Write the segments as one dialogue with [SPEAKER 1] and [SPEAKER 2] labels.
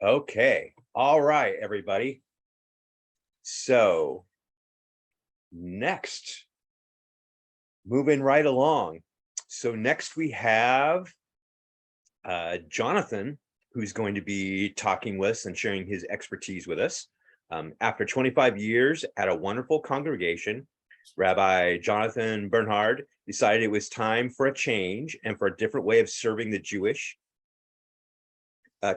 [SPEAKER 1] Okay. All right, everybody. So next, moving right along. So next we have Jonathan, who's going to be talking with us and sharing his expertise with us. After 25 years at a wonderful congregation, Rabbi Jonathan Berhard decided it was time for a change and for a different way of serving the Jewish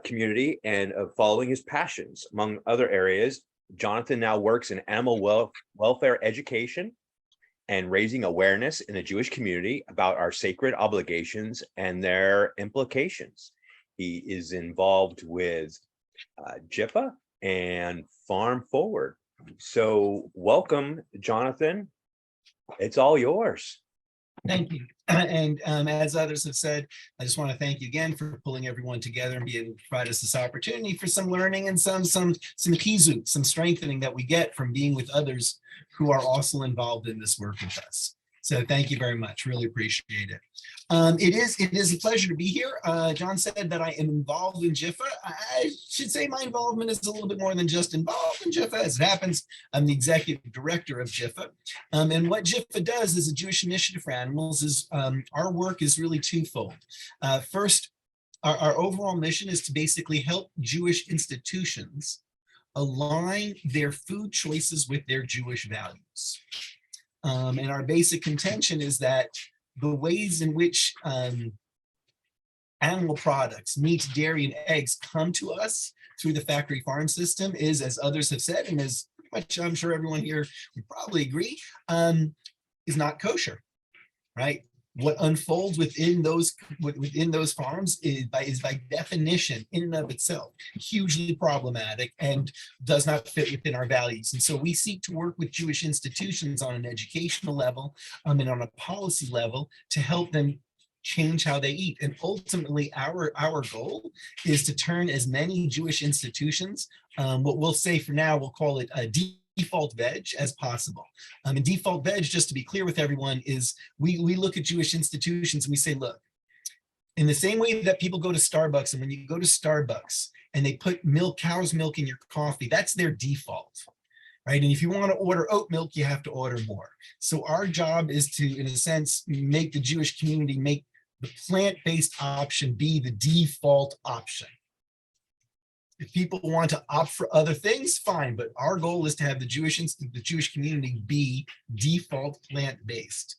[SPEAKER 1] community and of following his passions. Among other areas, Jonathan now works in animal welfare education and raising awareness in the Jewish community about our sacred obligations and their implications. He is involved with JIPA and Farm Forward. So welcome, Jonathan. It's all yours.
[SPEAKER 2] Thank you. And as others have said, I just want to thank you again for pulling everyone together and being able to provide us this opportunity for some learning and some kizu, some strengthening that we get from being with others who are also involved in this work with us. So thank you very much. Really appreciate it. It is a pleasure to be here. John said that I am involved in JIFA. I should say my involvement is a little bit more than just involved in JIFA. As it happens, I'm the executive director of JIFA. And what JIFA does is a Jewish Initiative for Animals is our work is really twofold. First, our overall mission is to basically help Jewish institutions align their food choices with their Jewish values. And our basic contention is that the ways in which animal products, meat, dairy, and eggs come to us through the factory farm system is, as others have said, and as much I'm sure everyone here would probably agree, is not kosher, right? What unfolds within those farms is by definition, in and of itself, hugely problematic and does not fit within our values. And so we seek to work with Jewish institutions on an educational level and on a policy level to help them change how they eat. And ultimately, our goal is to turn as many Jewish institutions, what we'll say for now, we'll call it a default veg as possible. And default veg, just to be clear with everyone, is we look at Jewish institutions and we say, look, in the same way that people go to Starbucks, and when you go to Starbucks and they put cow's milk in your coffee, that's their default, right? And if you want to order oat milk, you have to order more. So our job is to, in a sense, make the Jewish community, make the plant-based option be the default option. If people want to opt for other things, fine. But our goal is to have the Jewish community be default plant-based,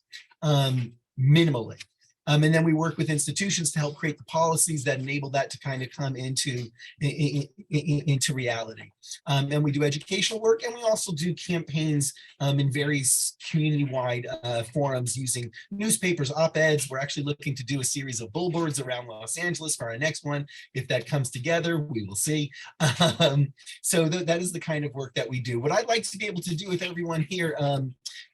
[SPEAKER 2] minimally. And then we work with institutions to help create the policies that enable that to kind of come into reality. And we do educational work, and we also do campaigns in various community-wide forums using newspapers, op-eds. We're actually looking to do a series of billboards around Los Angeles for our next one. If that comes together, we will see. So that is the kind of work that we do. What I'd like to be able to do with everyone here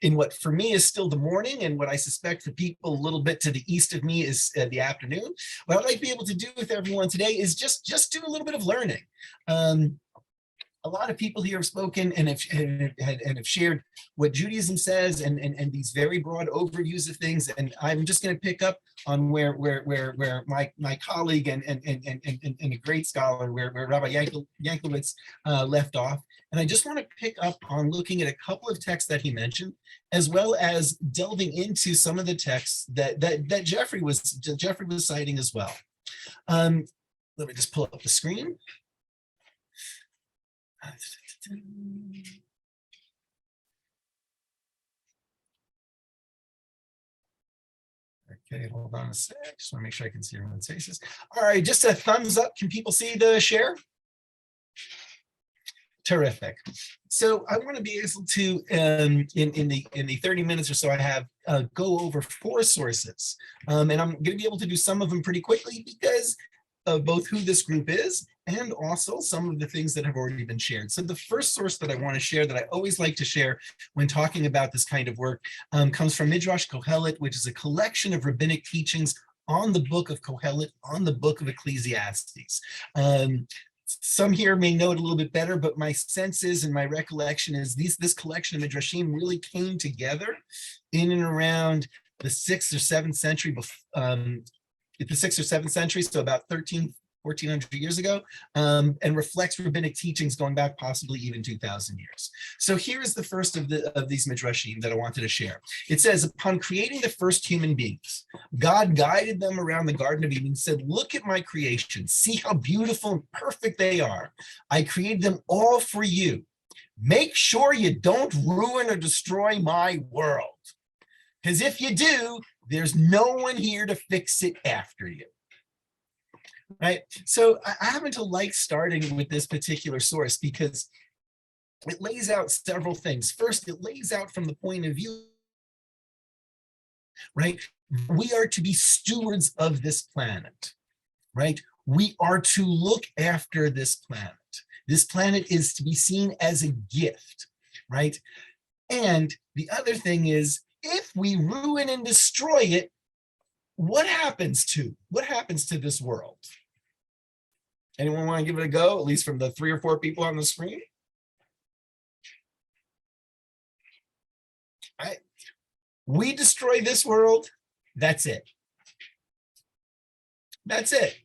[SPEAKER 2] in what for me is still the morning, and what I suspect for people a little bit to the east of me is the afternoon. What I'd like to be able to do with everyone today is just do a little bit of learning. A lot of people here have spoken and have shared what Judaism says and these very broad overviews of things. And I'm just going to pick up on where my colleague and a great scholar, where Rabbi Yanklowitz left off. And I just want to pick up on looking at a couple of texts that he mentioned, as well as delving into some of the texts that Jeffrey was citing as well. Let me just pull up the screen. Okay, hold on a sec. Just want to make sure I can see everyone's faces. All right, just a thumbs up. Can people see the share? Terrific. So I want to be able to, in the 30 minutes or so I have, go over 4 sources. And I'm going to be able to do some of them pretty quickly because of both who this group is and also some of the things that have already been shared. So the first source that I want to share, that I always like to share when talking about this kind of work, comes from Midrash Kohelet, which is a collection of rabbinic teachings on the book of Kohelet, on the book of Ecclesiastes. Some here may know it a little bit better, but my sense is, and my recollection is, this collection of Midrashim really came together in and around the 6th or 7th century, so about 1340 1,400 years ago, and reflects rabbinic teachings going back possibly even 2,000 years. So here is the first of these midrashim that I wanted to share. It says, upon creating the first human beings, God guided them around the Garden of Eden and said, look at my creation. See how beautiful and perfect they are. I created them all for you. Make sure you don't ruin or destroy my world. Because if you do, there's no one here to fix it after you. Right? So I happen to like starting with this particular source because it lays out several things. First, it lays out from the point of view, right? We are to be stewards of this planet, right? We are to look after this planet. This planet is to be seen as a gift, right? And the other thing is, if we ruin and destroy it, what happens to this world? Anyone want to give it a go, at least from the 3 or 4 people on the screen? All right. We destroy this world, that's it. That's it.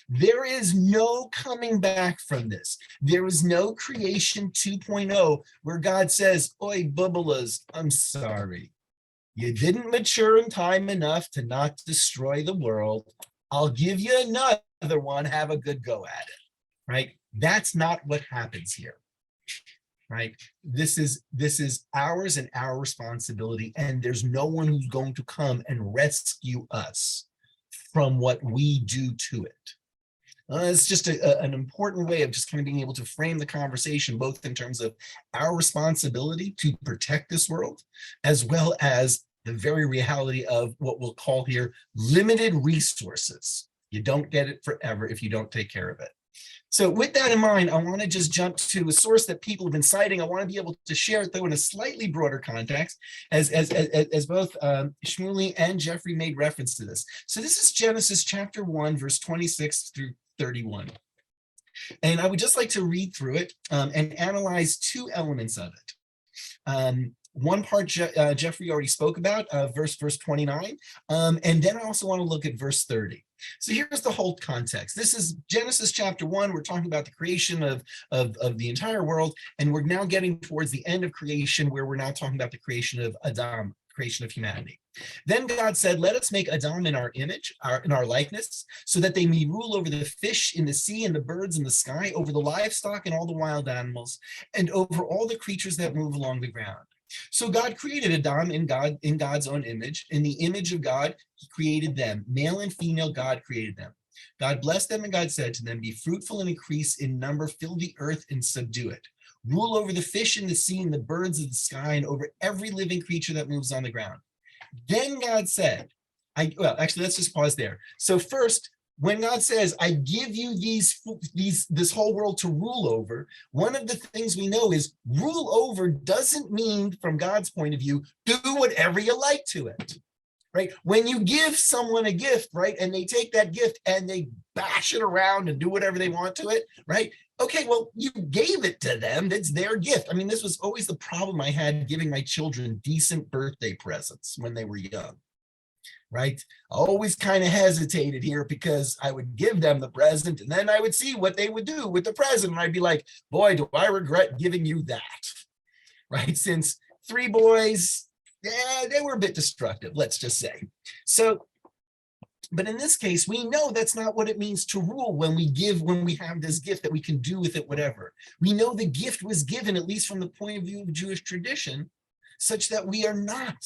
[SPEAKER 2] There is no coming back from this. There is no creation 2.0 where God says, oi, bubbalas, I'm sorry. You didn't mature in time enough to not destroy the world. I'll give you another one. Have a good go at it, right? That's not what happens here, right? This is ours and our responsibility, and there's no one who's going to come and rescue us from what we do to it. It's just an important way of just kind of being able to frame the conversation, both in terms of our responsibility to protect this world, as well as the very reality of what we'll call here limited resources. You don't get it forever if you don't take care of it. So with that in mind, I want to just jump to a source that people have been citing. I want to be able to share it, though, in a slightly broader context, as both Shmuley and Jeffrey made reference to this. So this is Genesis chapter 1, verse 26 through 31. And I would just like to read through it and analyze 2 elements of it. One part Jeffrey already spoke about, verse 29, and then I also want to look at verse 30. So here's the whole context. This is Genesis chapter 1. We're talking about the creation of the entire world, and we're now getting towards the end of creation, where we're now talking about the creation of Adam, creation of humanity. Then God said, let us make Adam in our image, in our likeness, so that they may rule over the fish in the sea and the birds in the sky, over the livestock and all the wild animals, and over all the creatures that move along the ground. So God created Adam in God's own image. In the image of God, he created them. Male and female, God created them. God blessed them, and God said to them, be fruitful and increase in number, fill the earth and subdue it. Rule over the fish in the sea and the birds of the sky, and over every living creature that moves on the ground. Then God said, let's just pause there. So first, when God says, I give you this whole world to rule over, one of the things we know is rule over doesn't mean, from God's point of view, do whatever you like to it, right? When you give someone a gift, right, and they take that gift and they bash it around and do whatever they want to it, right? Okay, well, you gave it to them. That's their gift. I mean, this was always the problem I had giving my children decent birthday presents when they were young. Right? I always kind of hesitated here because I would give them the present and then I would see what they would do with the present. And I'd be like, boy, do I regret giving you that. Right? Since 3 boys, they were a bit destructive, let's just say. So, but in this case, we know that's not what it means to rule when we have this gift that we can do with it whatever. We know the gift was given, at least from the point of view of Jewish tradition, such that we are not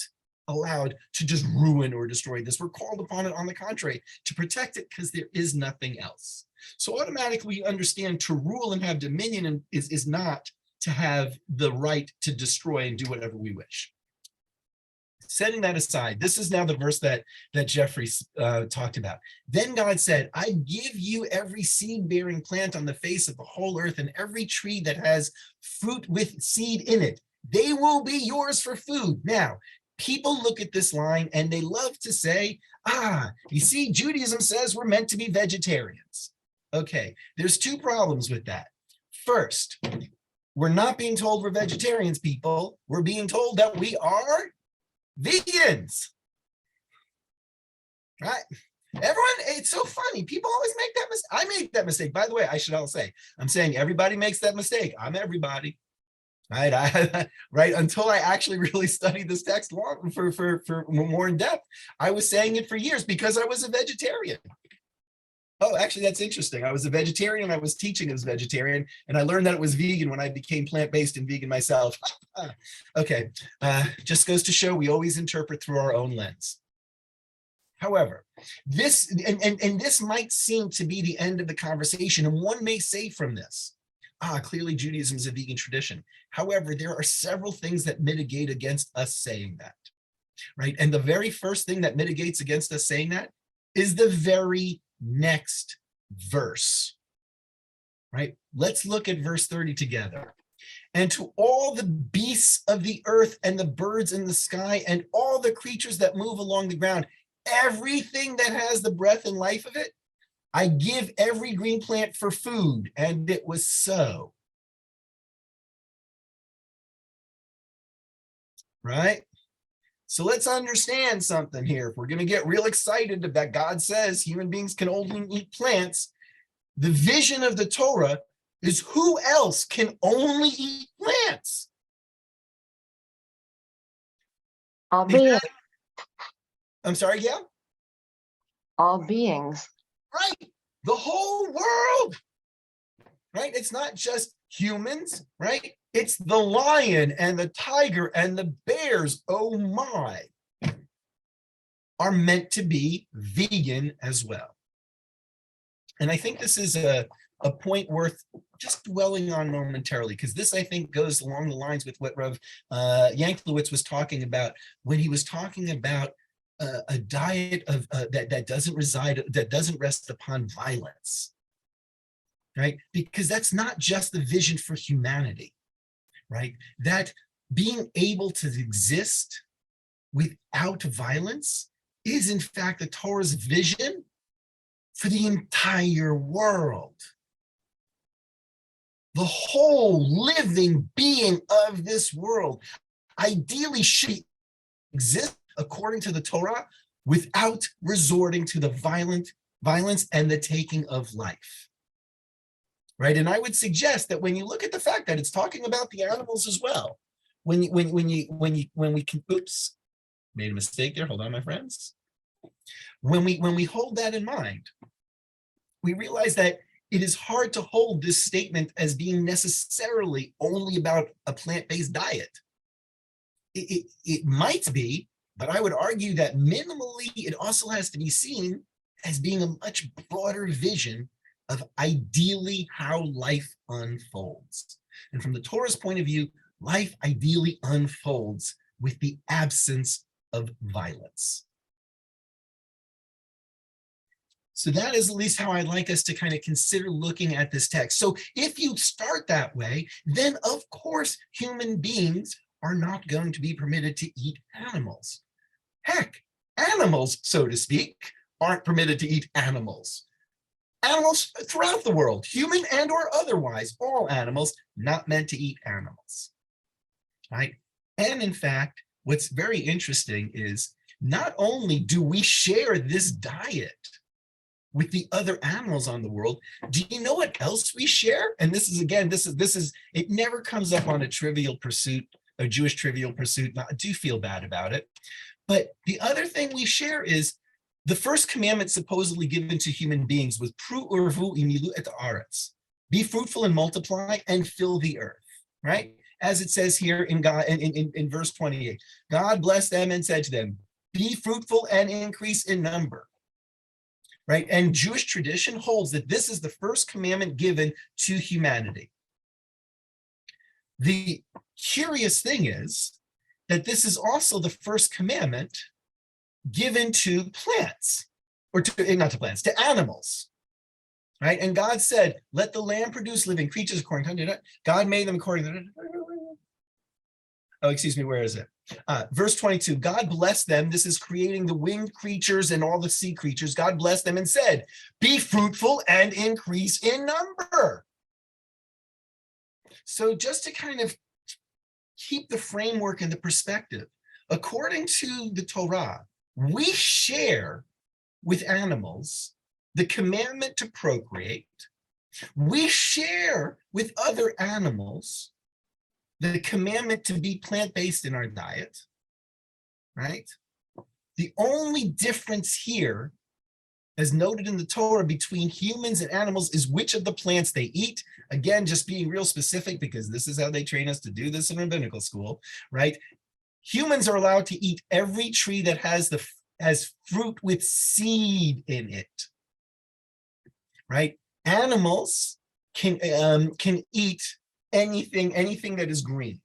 [SPEAKER 2] allowed to just ruin or destroy this. We're called upon it, on the contrary, to protect it, because there is nothing else. So automatically you understand to rule and have dominion is not to have the right to destroy and do whatever we wish. Setting that aside, this is now the verse that Jeffrey talked about. Then God said, I give you every seed-bearing plant on the face of the whole earth, and every tree that has fruit with seed in it. They will be yours for food. Now, people look at this line and they love to say, you see, Judaism says we're meant to be vegetarians. Okay, there's 2 problems with that. First, we're not being told we're vegetarians, people. We're being told that we are vegans. Right? Everyone, it's so funny. People always make that mistake. I made that mistake. By the way, I should also say, I'm saying everybody makes that mistake. I'm everybody. Right, right. Until I actually really studied this text long for more in depth, I was saying it for years because I was a vegetarian. Oh, actually, that's interesting. I was a vegetarian. I was teaching as a vegetarian, and I learned that it was vegan when I became plant-based and vegan myself. Okay, just goes to show we always interpret through our own lens. However, this and this might seem to be the end of the conversation, and one may say from this, clearly Judaism is a vegan tradition. However, there are several things that mitigate against us saying that, right? And the very first thing that mitigates against us saying that is the very next verse, right? Let's look at verse 30 together. And to all the beasts of the earth and the birds in the sky and all the creatures that move along the ground, everything that has the breath and life of it, I give every green plant for food. And it was so. Right? So let's understand something here. If we're going to get real excited that God says human beings can only eat plants, the vision of the Torah is who else can only eat plants?
[SPEAKER 3] All beings.
[SPEAKER 2] I'm sorry, yeah?
[SPEAKER 3] All beings.
[SPEAKER 2] Right. The whole world. Right? It's not just humans, right? It's the lion and the tiger and the bears, oh my, are meant to be vegan as well. And I think this is a point worth just dwelling on momentarily, because this, I think, goes along the lines with what Rav Yanklowitz was talking about when he was talking about a diet of that doesn't rest upon violence, right? Because that's not just the vision for humanity, right? That being able to exist without violence is, in fact, the Torah's vision for the entire world. The whole living being of this world ideally should exist according to the Torah without resorting to the violence and the taking of life. Right? And I would suggest that when you look at the fact that it's talking about the animals as well, when we can, oops, made a mistake there. Hold on, my friends. When we hold that in mind, we realize that it is hard to hold this statement as being necessarily only about a plant-based diet. It might be, but I would argue that minimally it also has to be seen as being a much broader vision of ideally how life unfolds. And from the Torah's point of view, life ideally unfolds with the absence of violence. So that is at least how I'd like us to kind of consider looking at this text. So if you start that way, then of course, human beings are not going to be permitted to eat animals. Heck, animals, so to speak, aren't permitted to eat animals. Animals throughout the world, human and or otherwise, all animals not meant to eat animals, right? And in fact, what's very interesting is not only do we share this diet with the other animals on the world, do you know what else we share? And this is, again, this is, it never comes up on a trivial pursuit, a Jewish trivial pursuit. I do feel bad about it. But the other thing we share is the first commandment supposedly given to human beings was "Pru urvu imilu et haaretz," be fruitful and multiply and fill the earth, right? As it says here in God in verse 28, God blessed them and said to them, be fruitful and increase in number, right? And Jewish tradition holds that this is the first commandment given to humanity. The curious thing is that this is also the first commandment given to plants, or to, not to plants, to animals, right? And God said, let the land produce living creatures according to, God made them according to, oh, excuse me, where is it? Verse 22, God blessed them. This is creating the winged creatures and all the sea creatures. God blessed them and said, be fruitful and increase in number. So just to kind of keep the framework and the perspective, according to the Torah, we share with animals the commandment to procreate. We share with other animals the commandment to be plant-based in our diet, right? The only difference here, as noted in the Torah, between humans and animals is which of the plants they eat. Again, just being real specific, because this is how they train us to do this in rabbinical school, right? Humans are allowed to eat every tree that has fruit with seed in it, right? Animals can eat anything that is green.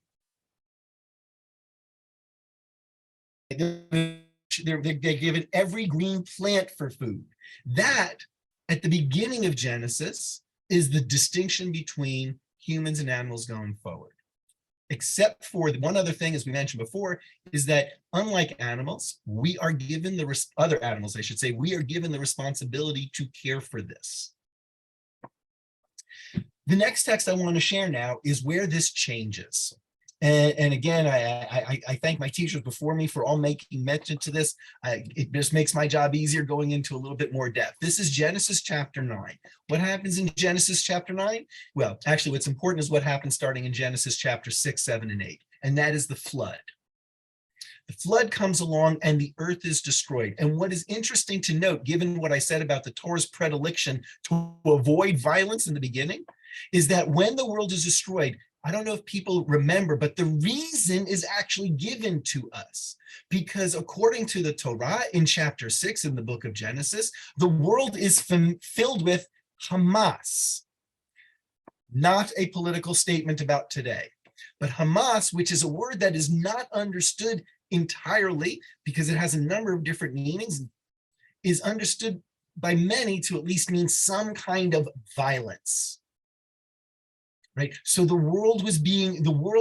[SPEAKER 2] They're given every green plant for food. That, at the beginning of Genesis, is the distinction between humans and animals going forward. Except for the one other thing, as we mentioned before, is that unlike animals, we are given other animals, I should say, we are given the responsibility to care for this. The next text I want to share now is where this changes. And again, I thank my teachers before me for all making mention to this. It just makes my job easier going into a little bit more depth. This is Genesis chapter 9. What happens in Genesis chapter 9? Well, actually, what's important is what happens starting in Genesis chapter 6, 7, and 8. And that is the flood. The flood comes along and the earth is destroyed. And what is interesting to note, given what I said about the Torah's predilection to avoid violence in the beginning, is that when the world is destroyed, I don't know if people remember, but the reason is actually given to us. Because according to the Torah in chapter 6 in the book of Genesis, the world is filled with Hamas. Not a political statement about today, but Hamas, which is a word that is not understood entirely because it has a number of different meanings, is understood by many to at least mean some kind of violence. Right? So the world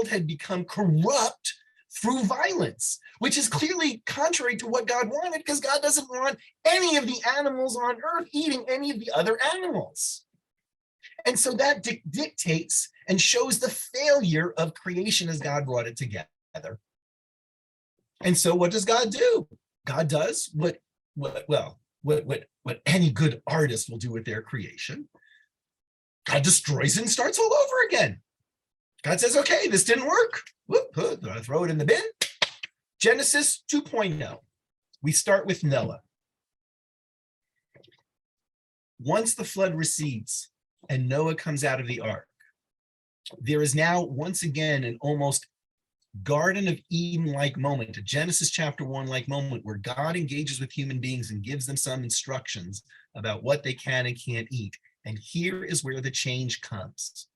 [SPEAKER 2] had become corrupt through violence, which is clearly contrary to what God wanted, because God doesn't want any of the animals on earth eating any of the other animals. And so that dictates and shows the failure of creation as God brought it together. And so what does God do? God does what any good artist will do with their creation. God destroys it and starts all over again. God says, okay, this didn't work. Whoop, throw it in the bin. Genesis 2.0. We start with Noah. Once the flood recedes and Noah comes out of the ark, there is now once again an almost Garden of Eden-like moment, a Genesis chapter 1-like moment where God engages with human beings and gives them some instructions about what they can and can't eat. And here is where the change comes.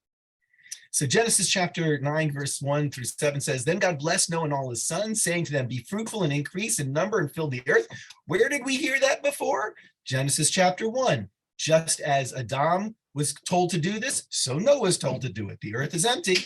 [SPEAKER 2] So Genesis chapter 9, verse 1 through 7 says, then God blessed Noah and all his sons, saying to them, be fruitful and increase in number and fill the earth. Where did we hear that before? Genesis chapter 1. Just as Adam was told to do this, so Noah was told to do it. The earth is empty.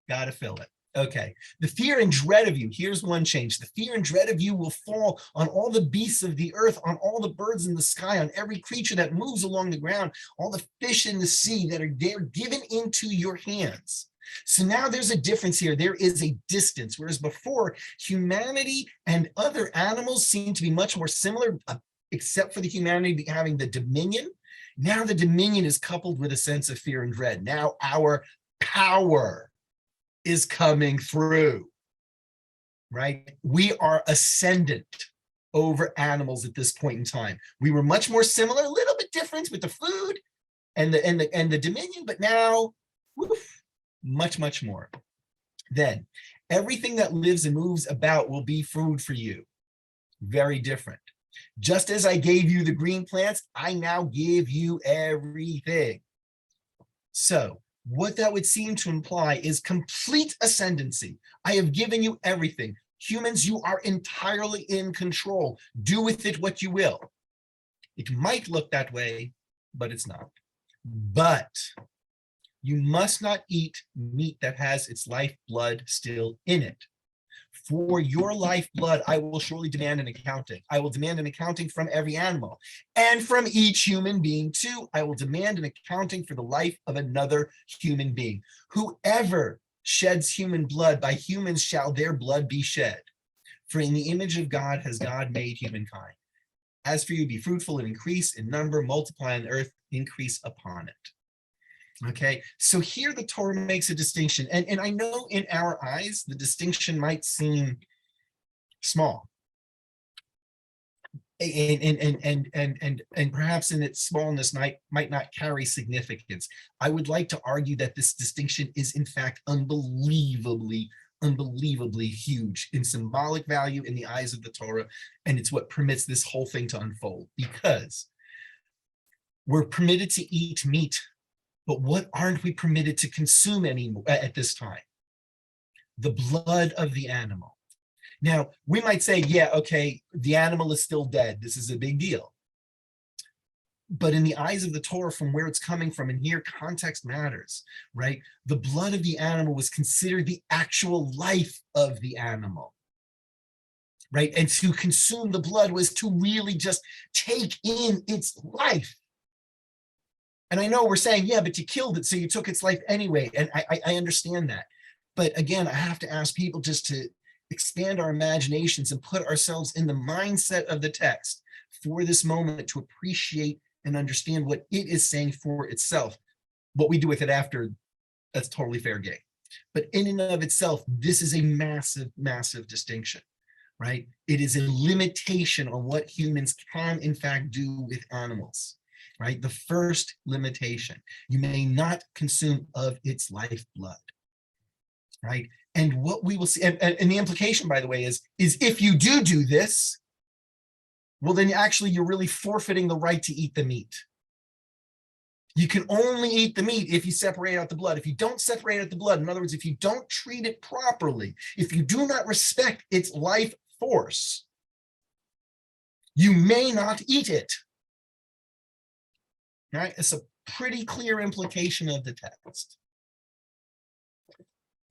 [SPEAKER 2] Got to fill it. Okay, the fear and dread of you, here's one change. The fear and dread of you will fall on all the beasts of the earth, on all the birds in the sky, on every creature that moves along the ground, all the fish in the sea that are there given into your hands. So now there's a difference here. There is a distance, whereas before humanity and other animals seem to be much more similar, except for the humanity having the dominion. Now the dominion is coupled with a sense of fear and dread. Now our power is coming through, right? We are ascendant over animals at this point in time. We were much more similar, a little bit different with the food and the dominion, but now, woof, much more. Then everything that lives and moves about will be food for you. Very different. Just as I gave you the green plants, I now give you everything. So what that would seem to imply is complete ascendancy. I have given you everything. Humans, you are entirely in control. Do with it what you will. It might look that way, but it's not. But you must not eat meat that has its lifeblood still in it. For your lifeblood, I will surely demand an accounting. I will demand an accounting from every animal, and from each human being too. I will demand an accounting for the life of another human being. Whoever sheds human blood, by humans shall their blood be shed. For in the image of God has God made humankind. As for you, be fruitful and increase in number, multiply on earth, increase upon it. Okay, so here the Torah makes a distinction. And I know in our eyes, the distinction might seem small. And perhaps in its smallness might not carry significance. I would like to argue that this distinction is in fact unbelievably huge in symbolic value in the eyes of the Torah, and it's what permits this whole thing to unfold, because we're permitted to eat meat, but what aren't we permitted to consume anymore at this time? The blood of the animal. Now, we might say, yeah, okay, the animal is still dead. This is a big deal. But in the eyes of the Torah, from where it's coming from, and here context matters, right? The blood of the animal was considered the actual life of the animal, right? And to consume the blood was to really just take in its life. And I know we're saying, yeah, but you killed it, so you took its life anyway. And I understand that. But again, I have to ask people just to expand our imaginations and put ourselves in the mindset of the text for this moment to appreciate and understand what it is saying for itself. What we do with it after, that's totally fair game. But in and of itself, this is a massive distinction, right? It is a limitation on what humans can in fact do with animals, right? The first limitation, you may not consume of its lifeblood, right? And what we will see, and the implication, by the way, is if you do this, well, then actually you're really forfeiting the right to eat the meat. You can only eat the meat if you separate out the blood. If you don't separate out the blood, in other words, if you don't treat it properly, if you do not respect its life force, you may not eat it. Right? It's a pretty clear implication of the text.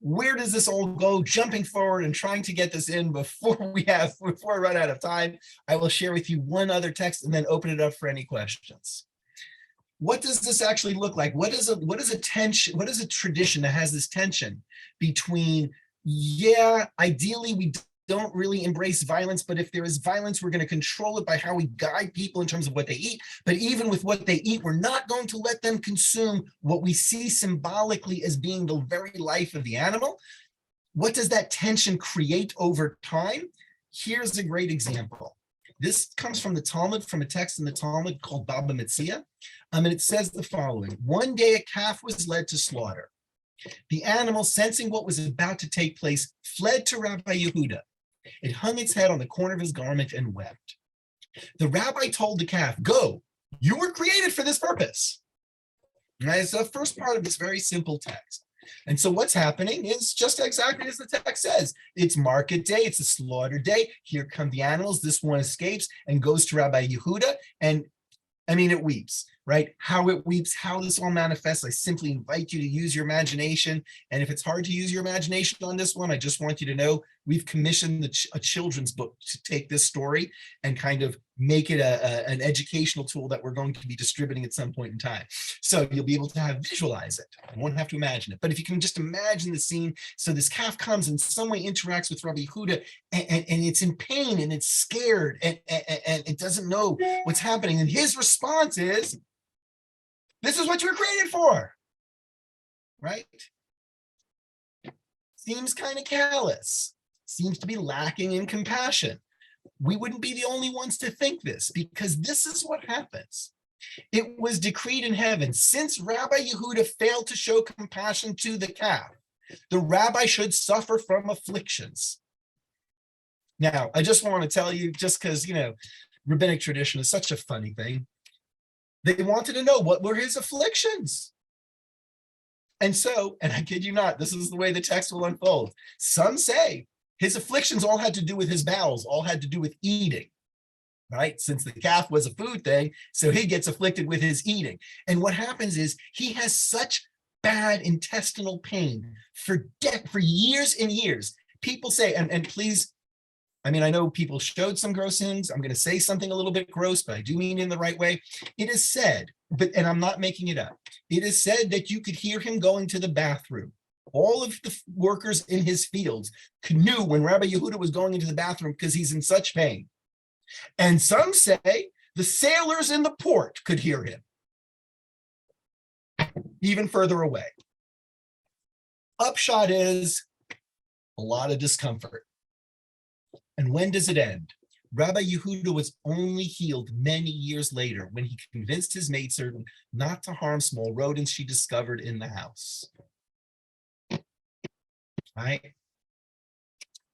[SPEAKER 2] Where does this all go? Jumping forward and trying to get this in before I run out of time, I will share with you one other text and then open it up for any questions. What does this actually look like? What is a tension? What is a tradition that has this tension between, yeah, ideally we don't really embrace violence, but if there is violence, we're going to control it by how we guide people in terms of what they eat. But even with what they eat, we're not going to let them consume what we see symbolically as being the very life of the animal. What does that tension create over time? Here's a great example. This comes from the Talmud, from a text in the Talmud called Baba Metzia. And it says the following: one day a calf was led to slaughter. The animal, sensing what was about to take place, fled to Rabbi Yehuda. It hung its head on the corner of his garment and wept. The rabbi told the calf, "Go, you were created for this purpose." Right, so the first part of this very simple text. And so what's happening is just exactly as the text says. It's market day, it's a slaughter day. Here come the animals. This one escapes and goes to Rabbi Yehuda. And I mean, it weeps, right? How it weeps, how this all manifests. I simply invite you to use your imagination. And if it's hard to use your imagination on this one, I just want you to know we've commissioned a children's book to take this story and kind of make it an educational tool that we're going to be distributing at some point in time. So you'll be able to visualize it. You won't have to imagine it. But if you can just imagine the scene, so this calf comes and in some way interacts with Rabbi Yehuda, and it's in pain and it's scared and it doesn't know what's happening. And his response is, "This is what you were created for," right? Seems kind of callous, seems to be lacking in compassion. We wouldn't be the only ones to think this, because this is what happens. It was decreed in heaven, since Rabbi Yehuda failed to show compassion to the calf, the rabbi should suffer from afflictions. Now, I just want to tell you, just because, rabbinic tradition is such a funny thing. They wanted to know what were his afflictions. And so, and I kid you not, this is the way the text will unfold. Some say his afflictions all had to do with his bowels, all had to do with eating, right? Since the calf was a food thing, so he gets afflicted with his eating. And what happens is he has such bad intestinal pain for years and years. People say, and please, I mean, I know people showed some gross things. I'm going to say something a little bit gross, but I do mean it in the right way. It is said, and I'm not making it up, it is said that you could hear him going to the bathroom. All of the workers in his fields knew when Rabbi Yehuda was going into the bathroom because he's in such pain. And some say the sailors in the port could hear him, even further away. Upshot is a lot of discomfort. And when does it end? Rabbi Yehuda was only healed many years later when he convinced his maidservant not to harm small rodents she discovered in the house. Right?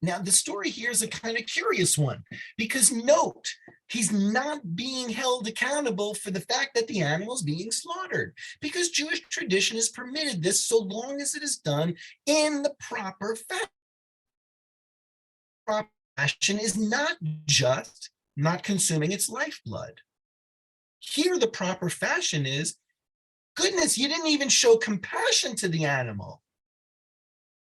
[SPEAKER 2] Now, the story here is a kind of curious one, because note, he's not being held accountable for the fact that the animal is being slaughtered, because Jewish tradition has permitted this so long as it is done in the proper fashion. Fashion is not just not consuming its lifeblood. Here, the proper fashion is, goodness, you didn't even show compassion to the animal.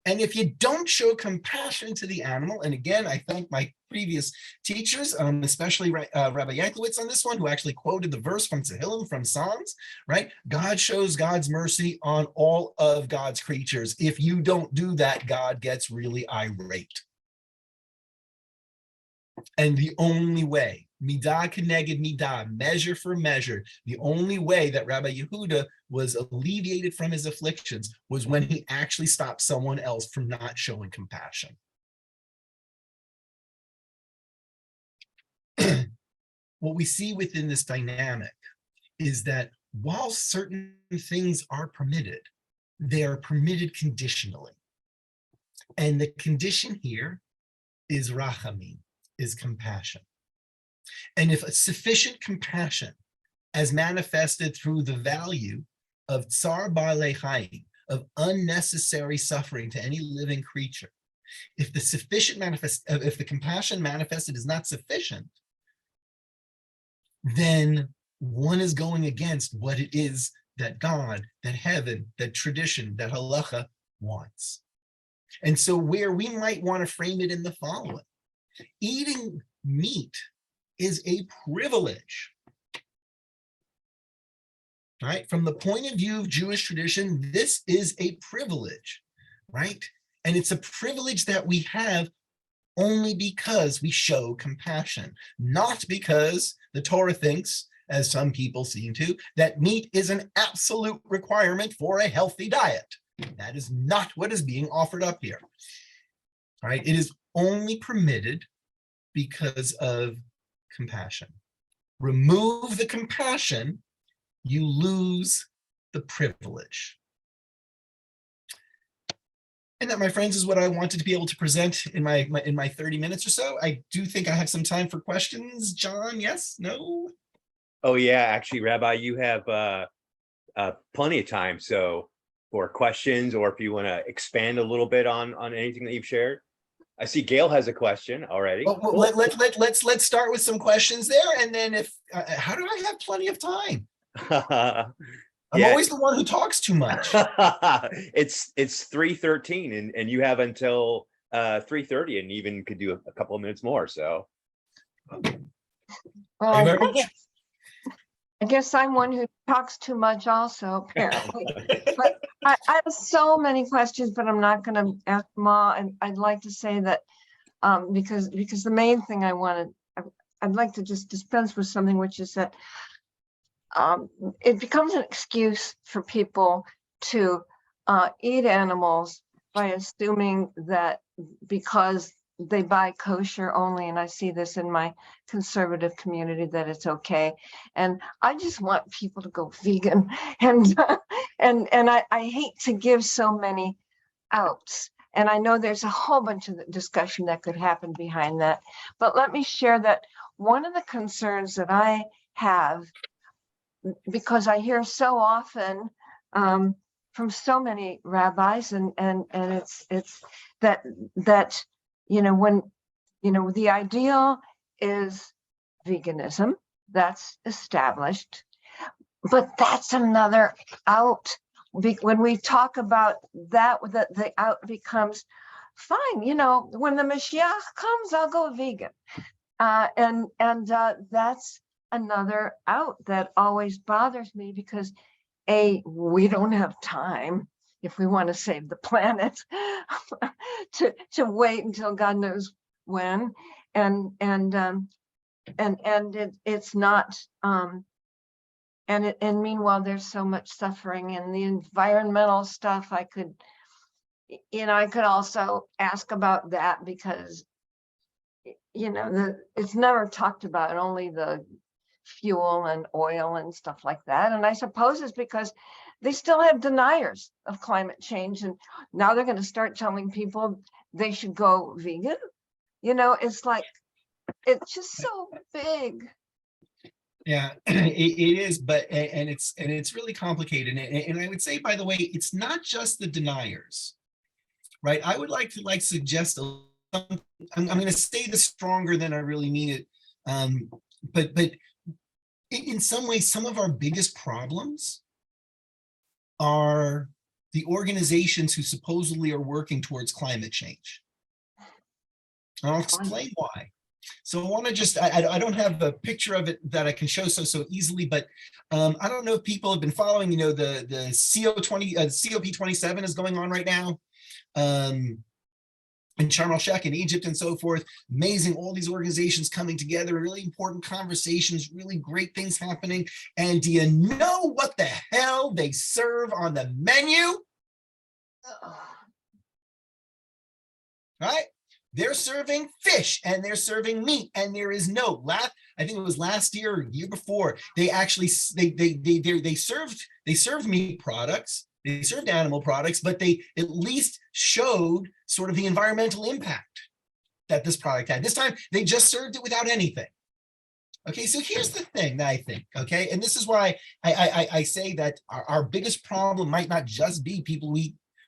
[SPEAKER 2] And if you don't show compassion to the animal, and again, I thank my previous teachers, especially Rabbi Yanklowitz on this one, who actually quoted the verse from Tehillim, from Psalms, right? God shows God's mercy on all of God's creatures. If you don't do that, God gets really irate. And the only way, midah keneged midah, measure for measure, the only way that Rabbi Yehuda was alleviated from his afflictions was when he actually stopped someone else from not showing compassion. What we see within this dynamic is that while certain things are permitted, they are permitted conditionally. And the condition here is rachamim, is compassion. And if a sufficient compassion, as manifested through the value of tsar ba'alei chayim, of unnecessary suffering to any living creature, if the compassion manifested is not sufficient, then one is going against what it is that God, that heaven, that tradition, that halacha wants. And so where we might want to frame it in the following: eating meat is a privilege. Right? From the point of view of Jewish tradition, this is a privilege, right? And it's a privilege that we have only because we show compassion, not because the Torah thinks, as some people seem to, that meat is an absolute requirement for a healthy diet. That is not what is being offered up here. Right? It is only permitted because of compassion. Remove the compassion, you lose the privilege. And that, my friends, is what I wanted to be able to present in my 30 minutes or so. I do think I have some time for questions. John, yes? No?
[SPEAKER 1] Oh yeah, actually, Rabbi, you have plenty of time. So for questions, or if you want to expand a little bit on anything that you've shared. I see Gail has a question already.
[SPEAKER 2] Well,
[SPEAKER 1] Cool.
[SPEAKER 2] let's start with some questions there, and then if how do I have plenty of time? I'm always the one who talks too much.
[SPEAKER 1] It's 3:13, and you have until 3:30, and even could do a couple of minutes more. So,
[SPEAKER 2] Thank you
[SPEAKER 3] Well,
[SPEAKER 2] very much.
[SPEAKER 3] I guess I'm one who talks too much also, apparently. But I have so many questions, but I'm not going to ask them all. And I'd like to say that because the main thing I'd like to just dispense with something, which is that it becomes an excuse for people to eat animals by assuming that because they buy kosher only, and I see this in my conservative community, that it's okay. And I just want people to go vegan. And I hate to give so many outs. And I know there's a whole bunch of discussion that could happen behind that. But let me share that one of the concerns that I have, because I hear so often from so many rabbis, and it's that when the ideal is veganism, that's established, but that's another out. When we talk about that, the out becomes fine. When the Mashiach comes, I'll go vegan, and that's another out that always bothers me, because we don't have time, if we want to save the planet, to wait until God knows when, and it's not, and meanwhile, there's so much suffering and the environmental stuff. I could also ask about that because, it's never talked about, only the fuel and oil and stuff like that. And I suppose it's because they still have deniers of climate change. And now they're going to start telling people they should go vegan. It's like, it's just so big.
[SPEAKER 2] Yeah, it is, but and it's really complicated. And I would say, by the way, it's not just the deniers, right? I would like to suggest I'm going to say this stronger than I really mean it, but in some ways, some of our biggest problems are the organizations who supposedly are working towards climate change. And I'll explain why. So I want to just, I don't have a picture of it that I can show so easily, but I don't know if people have been following, the COP27 is going on right now in Sharm el-Sheikh in Egypt and so forth. Amazing, all these organizations coming together, really important conversations, really great things happening. And do you know what the hell they serve on the menu? Right? They're serving fish and they're serving meat, and there is no I think it was last year or year before, they actually they served meat products, they served animal products, but they at least showed sort of the environmental impact that this product had. This time they just served it without anything. Okay, so here's the thing that I think, okay, and this is why I say that our biggest problem might not just be people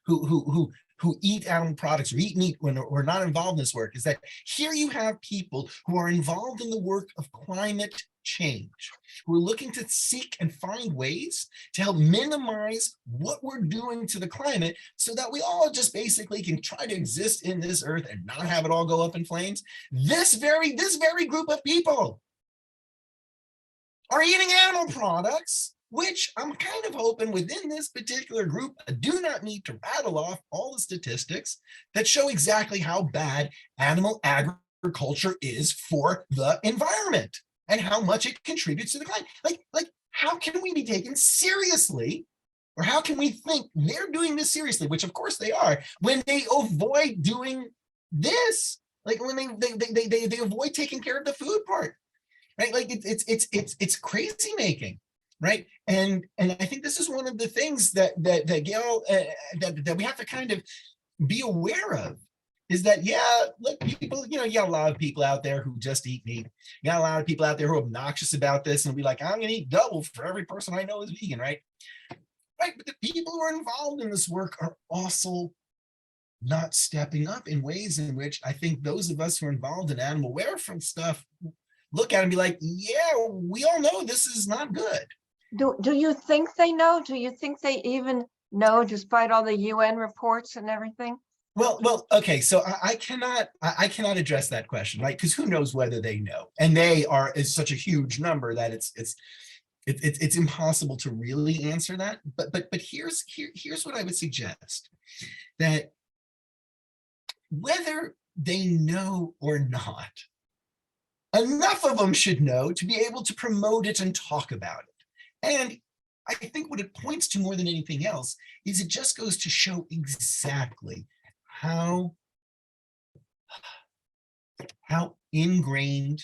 [SPEAKER 2] who eat animal products or eat meat when we're not involved in this work, is that here you have people who are involved in the work of climate change, who are looking to seek and find ways to help minimize what we're doing to the climate so that we all just basically can try to exist in this earth and not have it all go up in flames. This very group of people are eating animal products, which I'm kind of hoping within this particular group, I do not need to rattle off all the statistics that show exactly how bad animal agriculture is for the environment and how much it contributes to the climate. Like, how can we be taken seriously, or how can we think they're doing this seriously, which of course they are, when they avoid doing this, like when they avoid taking care of the food part, right? Like it's crazy making. Right. And I think this is one of the things that Gail, that we have to kind of be aware of, is that, yeah, look, people, you got a lot of people out there who just eat meat. You got a lot of people out there who are obnoxious about this and be like, I'm going to eat double for every person I know is vegan. Right. Right. But the people who are involved in this work are also not stepping up in ways in which I think those of us who are involved in animal welfare stuff look at it and be like, yeah, we all know this is not good.
[SPEAKER 3] Do you think they know? Do you think they even know, despite all the UN reports and everything?
[SPEAKER 2] Well, okay. So I cannot address that question, right? Because who knows whether they know? And they is such a huge number that it's impossible to really answer that. But here's what I would suggest: that whether they know or not, enough of them should know to be able to promote it and talk about it. And I think what it points to more than anything else is it just goes to show exactly how ingrained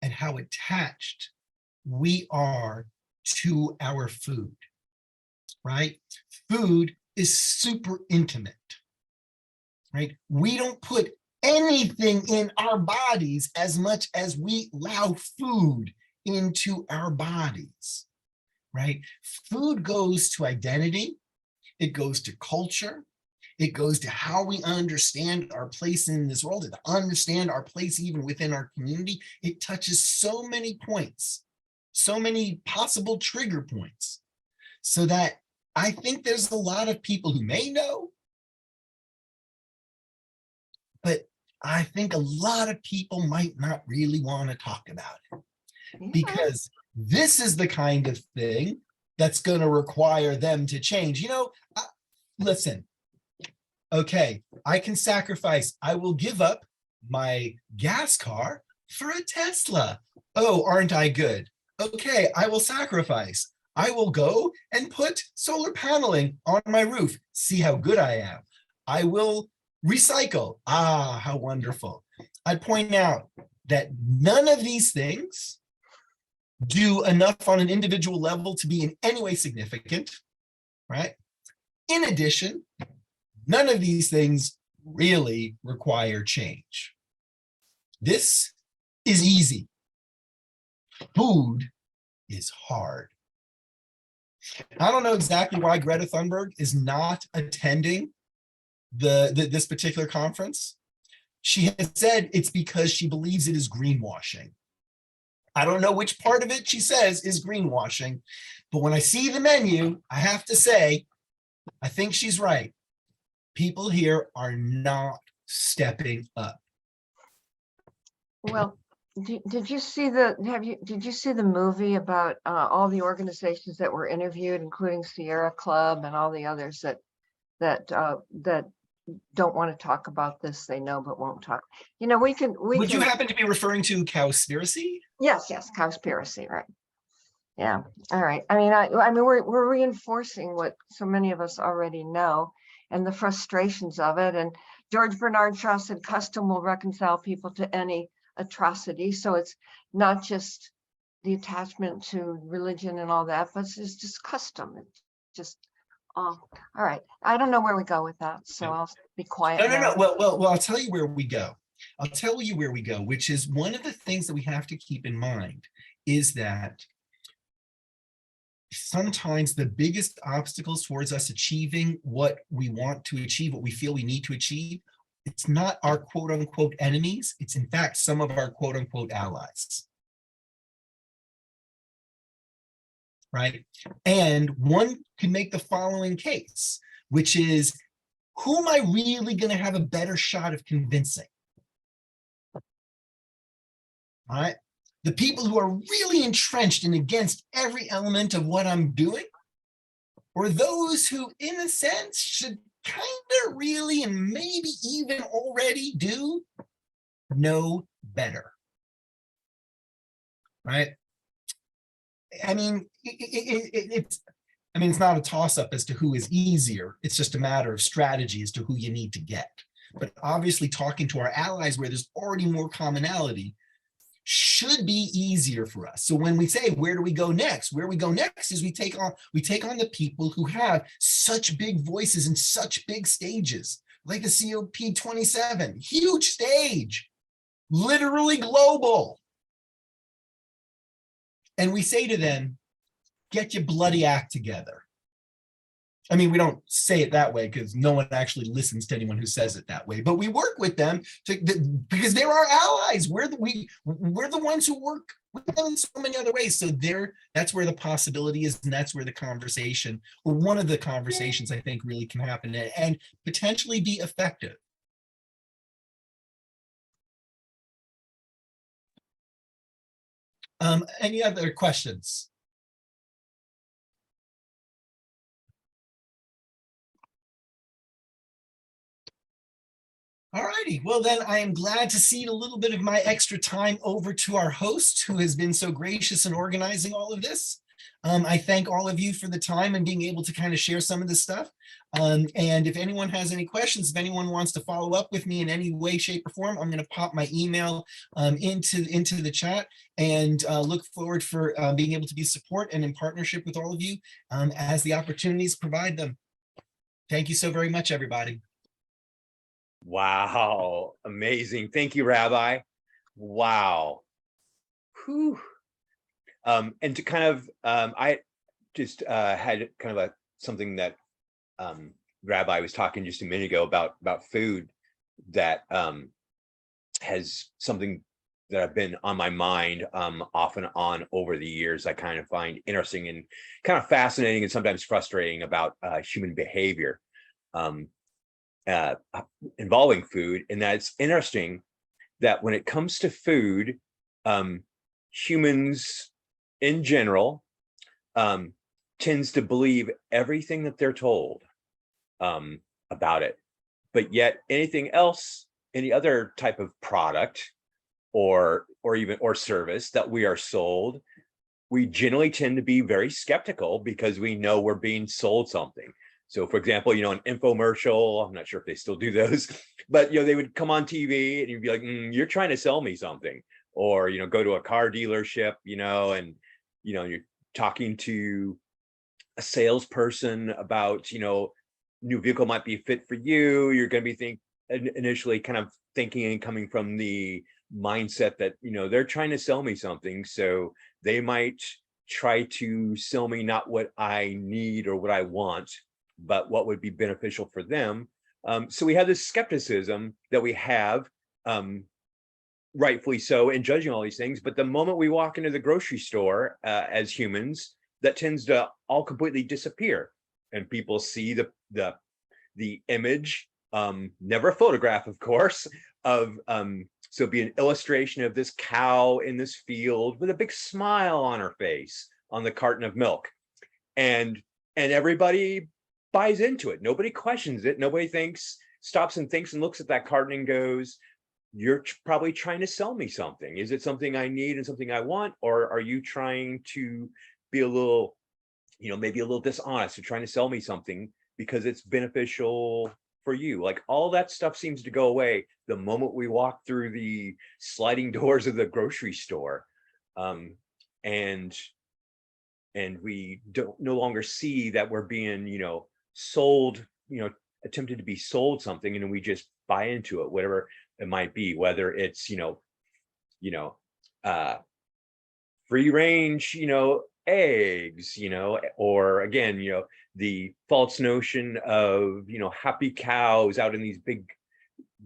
[SPEAKER 2] and how attached we are to our food, right? Food is super intimate, right? We don't put anything in our bodies as much as we allow food into our bodies. Right? Food goes to identity, it goes to culture, it goes to how we understand our place in this world, to understand our place even within our community. It touches so many points, so many possible trigger points, so that I think there's a lot of people who may know, but I think a lot of people might not really want to talk about it. Yeah. Because this is the kind of thing that's going to require them to change. Listen, okay, I can sacrifice. I will give up my gas car. for a Tesla. Oh, aren't I good? Okay, I will sacrifice. I will go and put solar paneling on my roof. See how good I am. I will recycle. Ah, how wonderful. I'd point out that none of these things do enough on an individual level to be in any way significant, right? In addition, none of these things really require change. This is easy. Food is hard. I don't know exactly why Greta Thunberg is not attending this particular conference. She has said it's because she believes it is greenwashing. I don't know which part of it she says is greenwashing, but when I see the menu, I have to say, I think she's right. People here are not stepping up.
[SPEAKER 3] Well, did you see did you see the movie about all the organizations that were interviewed, including Sierra Club and all the others that don't want to talk about this, they know but won't talk. You know,
[SPEAKER 2] Would you happen to be referring to Cowspiracy?
[SPEAKER 3] Yes, Cowspiracy, right. Yeah, all right. I mean, we're reinforcing what so many of us already know and the frustrations of it. And George Bernard Shaw said custom will reconcile people to any atrocity. So it's not just the attachment to religion and all that, but it's just custom. It's just, all right. I don't know where we go with that, so I'll be quiet.
[SPEAKER 2] No. Well, I'll tell you where we go. I'll tell you where we go, which is one of the things that we have to keep in mind is that sometimes the biggest obstacles towards us achieving what we want to achieve, what we feel we need to achieve, it's not our quote unquote enemies. It's in fact some of our quote unquote allies. Right? And one can make the following case, which is, who am I really going to have a better shot of convincing? All right? The people who are really entrenched and against every element of what I'm doing, or those who, in a sense, should kind of really and maybe even already do know better, right? I mean, it's not a toss-up as to who is easier. It's just a matter of strategy as to who you need to get. But obviously, talking to our allies where there's already more commonality should be easier for us. So when we say, where do we go next? Where we go next is we take on the people who have such big voices and such big stages, like the COP27, huge stage, literally global. And we say to them, get your bloody act together. I mean, we don't say it that way because no one actually listens to anyone who says it that way, but we work with them because they're our allies. We're the ones who work with them in so many other ways. So that's where the possibility is, and that's where the conversation, or one of the conversations, I think, really can happen and potentially be effective. Any other questions? All righty. Well, then I am glad to cede a little bit of my extra time over to our host, who has been so gracious in organizing all of this. I thank all of you for the time and being able to kind of share some of this stuff. And if anyone has any questions, if anyone wants to follow up with me in any way, shape, or form, I'm going to pop my email into the chat, and look forward for being able to be support and in partnership with all of you as the opportunities provide them. Thank you so very much, everybody.
[SPEAKER 1] Wow, amazing. Thank you, Rabbi. Wow. Whew. And to kind of, I just had kind of something that Rabbi was talking just a minute ago about food that has something that I've been on my mind off and on over the years. I kind of find interesting and kind of fascinating and sometimes frustrating about human behavior. Involving food, and that it's interesting that when it comes to food, humans in general tends to believe everything that they're told about it, but yet anything else, any other type of product or service that we are sold, we generally tend to be very skeptical because we know we're being sold something. So for example, an infomercial, I'm not sure if they still do those, but they would come on TV and you'd be like, you're trying to sell me something. Or, go to a car dealership, and, you're talking to a salesperson about, new vehicle might be fit for you. You're going to be initially kind of thinking and coming from the mindset that, they're trying to sell me something. So they might try to sell me not what I need or what I want, but what would be beneficial for them. So we have this skepticism that we have, rightfully so, in judging all these things. But the moment we walk into the grocery store as humans, that tends to all completely disappear, and people see the image, never a photograph, of course, of so it'd be an illustration of this cow in this field with a big smile on her face on the carton of milk, and everybody buys into it. Nobody questions it. Nobody stops and thinks and looks at that carton and goes, you're probably trying to sell me something. Is it something I need and something I want? Or are you trying to be a little, maybe a little dishonest, or trying to sell me something because it's beneficial for you? Like, all that stuff seems to go away the moment we walk through the sliding doors of the grocery store. And we don't no longer see that we're being, sold, attempted to be sold something, and we just buy into it, whatever it might be, whether it's free range eggs, or again, the false notion of happy cows out in these big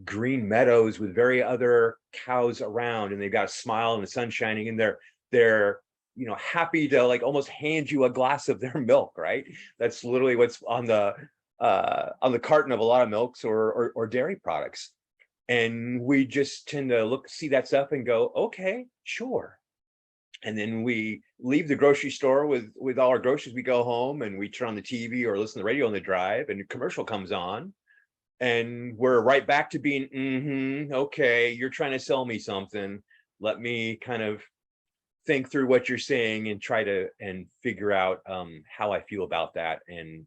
[SPEAKER 1] green meadows with very other cows around, and they've got a smile and the sun shining, and they're happy to like almost hand you a glass of their milk, right? That's literally what's on the carton of a lot of milks or dairy products. And we just tend to see that stuff and go, okay, sure. And then we leave the grocery store with all our groceries. We go home and we turn on the TV or listen to the radio on the drive, and a commercial comes on, and we're right back to being, okay, you're trying to sell me something. Let me kind of think through what you're saying and try to figure out how I feel about that, and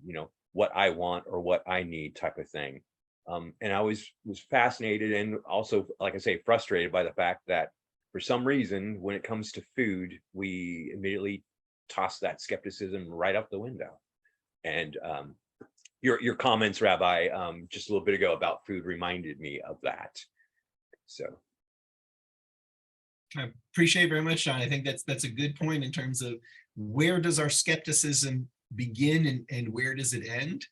[SPEAKER 1] what I want or what I need, type of thing. And I was fascinated, and also, like I say, frustrated by the fact that for some reason, when it comes to food, we immediately toss that skepticism right out the window. And your comments, Rabbi, just a little bit ago about food reminded me of that. So
[SPEAKER 2] I appreciate very much, John. I think that's a good point in terms of where does our skepticism begin and where does it end?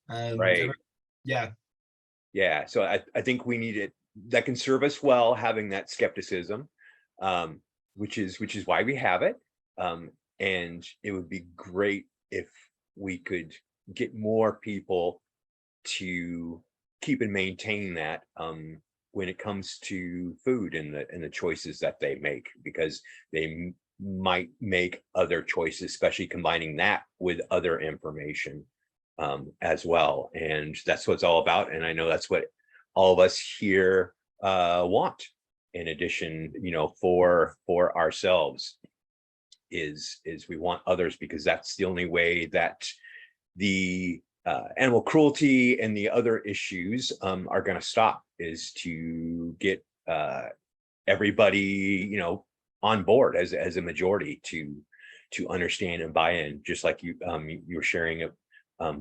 [SPEAKER 1] right.
[SPEAKER 2] Yeah.
[SPEAKER 1] So I think we need it. That can serve us well, having that skepticism, which is why we have it. And it would be great if we could get more people to keep and maintain that when it comes to food and the choices that they make, because they might make other choices, especially combining that with other information as well. And that's what it's all about. And I know that's what all of us here want, in addition, for ourselves, is we want others, because that's the only way that the animal cruelty and the other issues are going to stop, is to get everybody, on board as a majority to understand and buy in, just like you were sharing it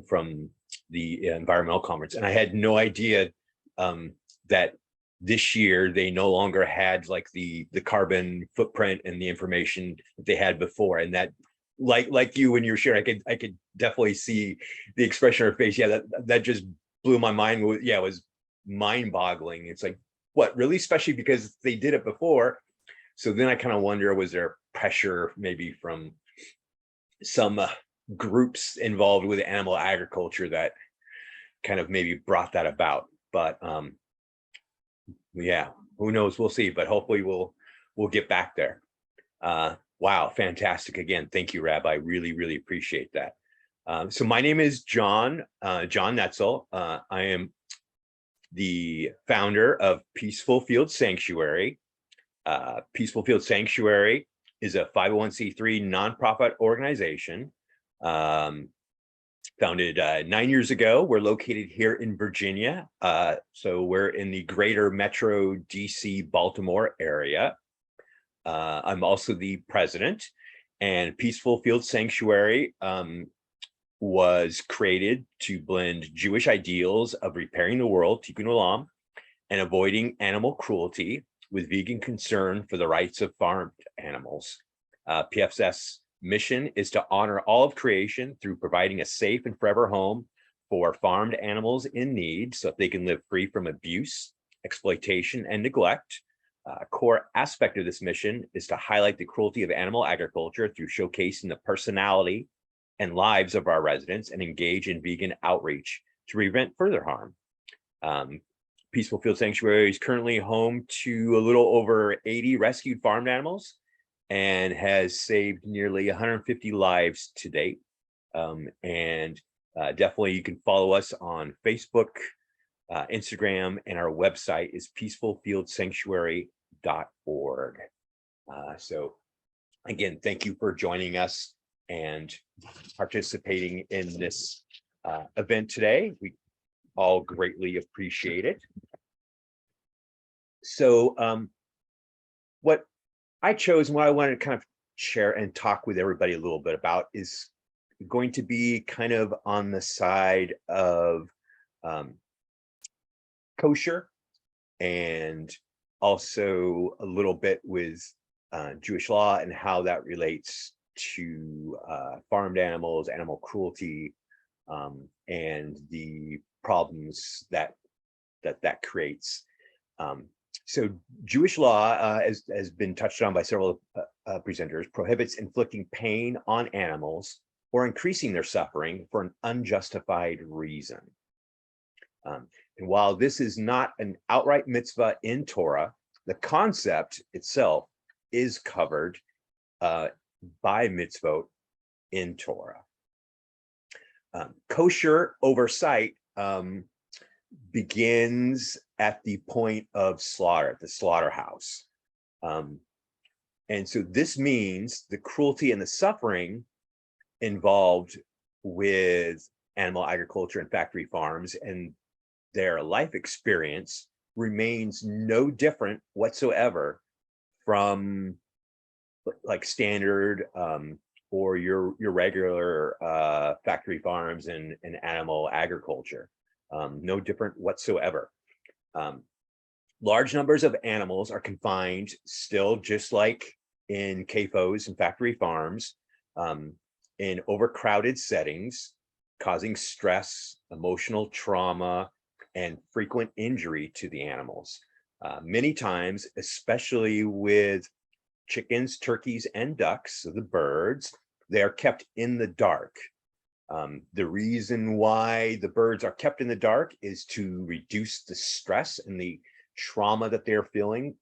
[SPEAKER 1] from the environmental conference. And I had no idea that this year they no longer had like the carbon footprint and the information that they had before. And that, like you, when you were sharing, I could definitely see the expression on her face. Yeah, that just blew my mind. Yeah, it was mind-boggling. It's like, what, really? Especially because they did it before. So then I kind of wonder, was there pressure maybe from some groups involved with animal agriculture that kind of maybe brought that about? But yeah, who knows? We'll see. But hopefully we'll get back there. Wow, fantastic. Again, thank you, Rabbi. Really, really appreciate that. So my name is John Netzel. I am the founder of Peaceful Field Sanctuary. Peaceful Field Sanctuary is a 501c3 nonprofit organization. Founded 9 years ago. We're located here in Virginia. So we're in the greater Metro DC Baltimore area. I'm also the president, and Peaceful Field Sanctuary was created to blend Jewish ideals of repairing the world, tikkun olam, and avoiding animal cruelty with vegan concern for the rights of farmed animals. PFS's mission is to honor all of creation through providing a safe and forever home for farmed animals in need so that they can live free from abuse, exploitation, and neglect. A core aspect of this mission is to highlight the cruelty of animal agriculture through showcasing the personality and lives of our residents and engage in vegan outreach to prevent further harm. Peaceful Field Sanctuary is currently home to a little over 80 rescued farmed animals and has saved nearly 150 lives to date. Definitely you can follow us on Facebook, Instagram, and our website is peacefulfieldsanctuary.org. So again, thank you for joining us and participating in this event today. We all greatly appreciate it. So what I chose and what I wanted to kind of share and talk with everybody a little bit about is going to be kind of on the side of kosher, and also a little bit with Jewish law and how that relates to farmed animals, animal cruelty, and the problems that creates. So Jewish law, as has been touched on by several presenters, prohibits inflicting pain on animals or increasing their suffering for an unjustified reason. And while this is not an outright mitzvah in Torah, the concept itself is covered by mitzvot in Torah. Kosher oversight begins at the point of slaughter, at the slaughterhouse. And so this means the cruelty and the suffering involved with animal agriculture and factory farms and their life experience remains no different whatsoever from like standard or your regular factory farms and animal agriculture. No different whatsoever. Large numbers of animals are confined still, just like in CAFOs and factory farms, in overcrowded settings, causing stress, emotional trauma, and frequent injury to the animals. Many times, especially with chickens, turkeys, and ducks, so the birds, they are kept in the dark. The reason why the birds are kept in the dark is to reduce the stress and the trauma that they're feeling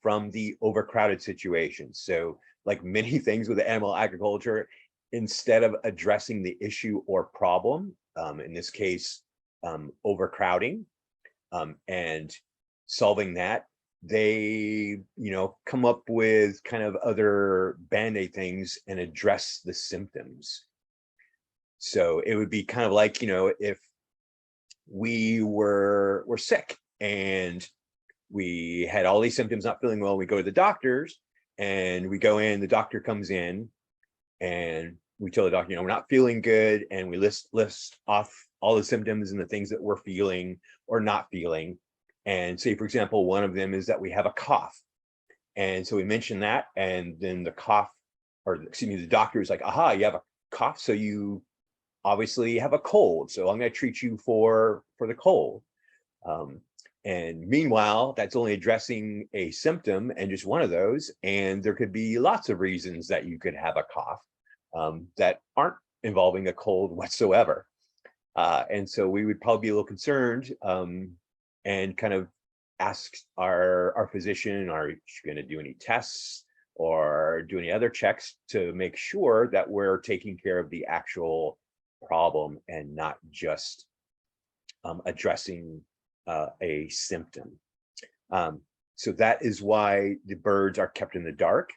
[SPEAKER 1] from the overcrowded situation. So like many things with animal agriculture, instead of addressing the issue or problem, in this case, overcrowding, and solving that, they, come up with kind of other band-aid things and address the symptoms. So it would be kind of like, if we were sick and we had all these symptoms, not feeling well, we go to the doctors and we go in, the doctor comes in and we tell the doctor, we're not feeling good. And we list off all the symptoms and the things that we're feeling or not feeling. And say, for example, one of them is that we have a cough. And so we mention that, and then the doctor is like, aha, you have a cough. So you obviously have a cold. So I'm going to treat you for the cold. And meanwhile, that's only addressing a symptom and just one of those. And there could be lots of reasons that you could have a cough that aren't involving a cold whatsoever. And so we would probably be a little concerned and kind of ask our physician, are you going to do any tests or do any other checks to make sure that we're taking care of the actual problem and not just addressing a symptom. So that is why the birds are kept in the dark.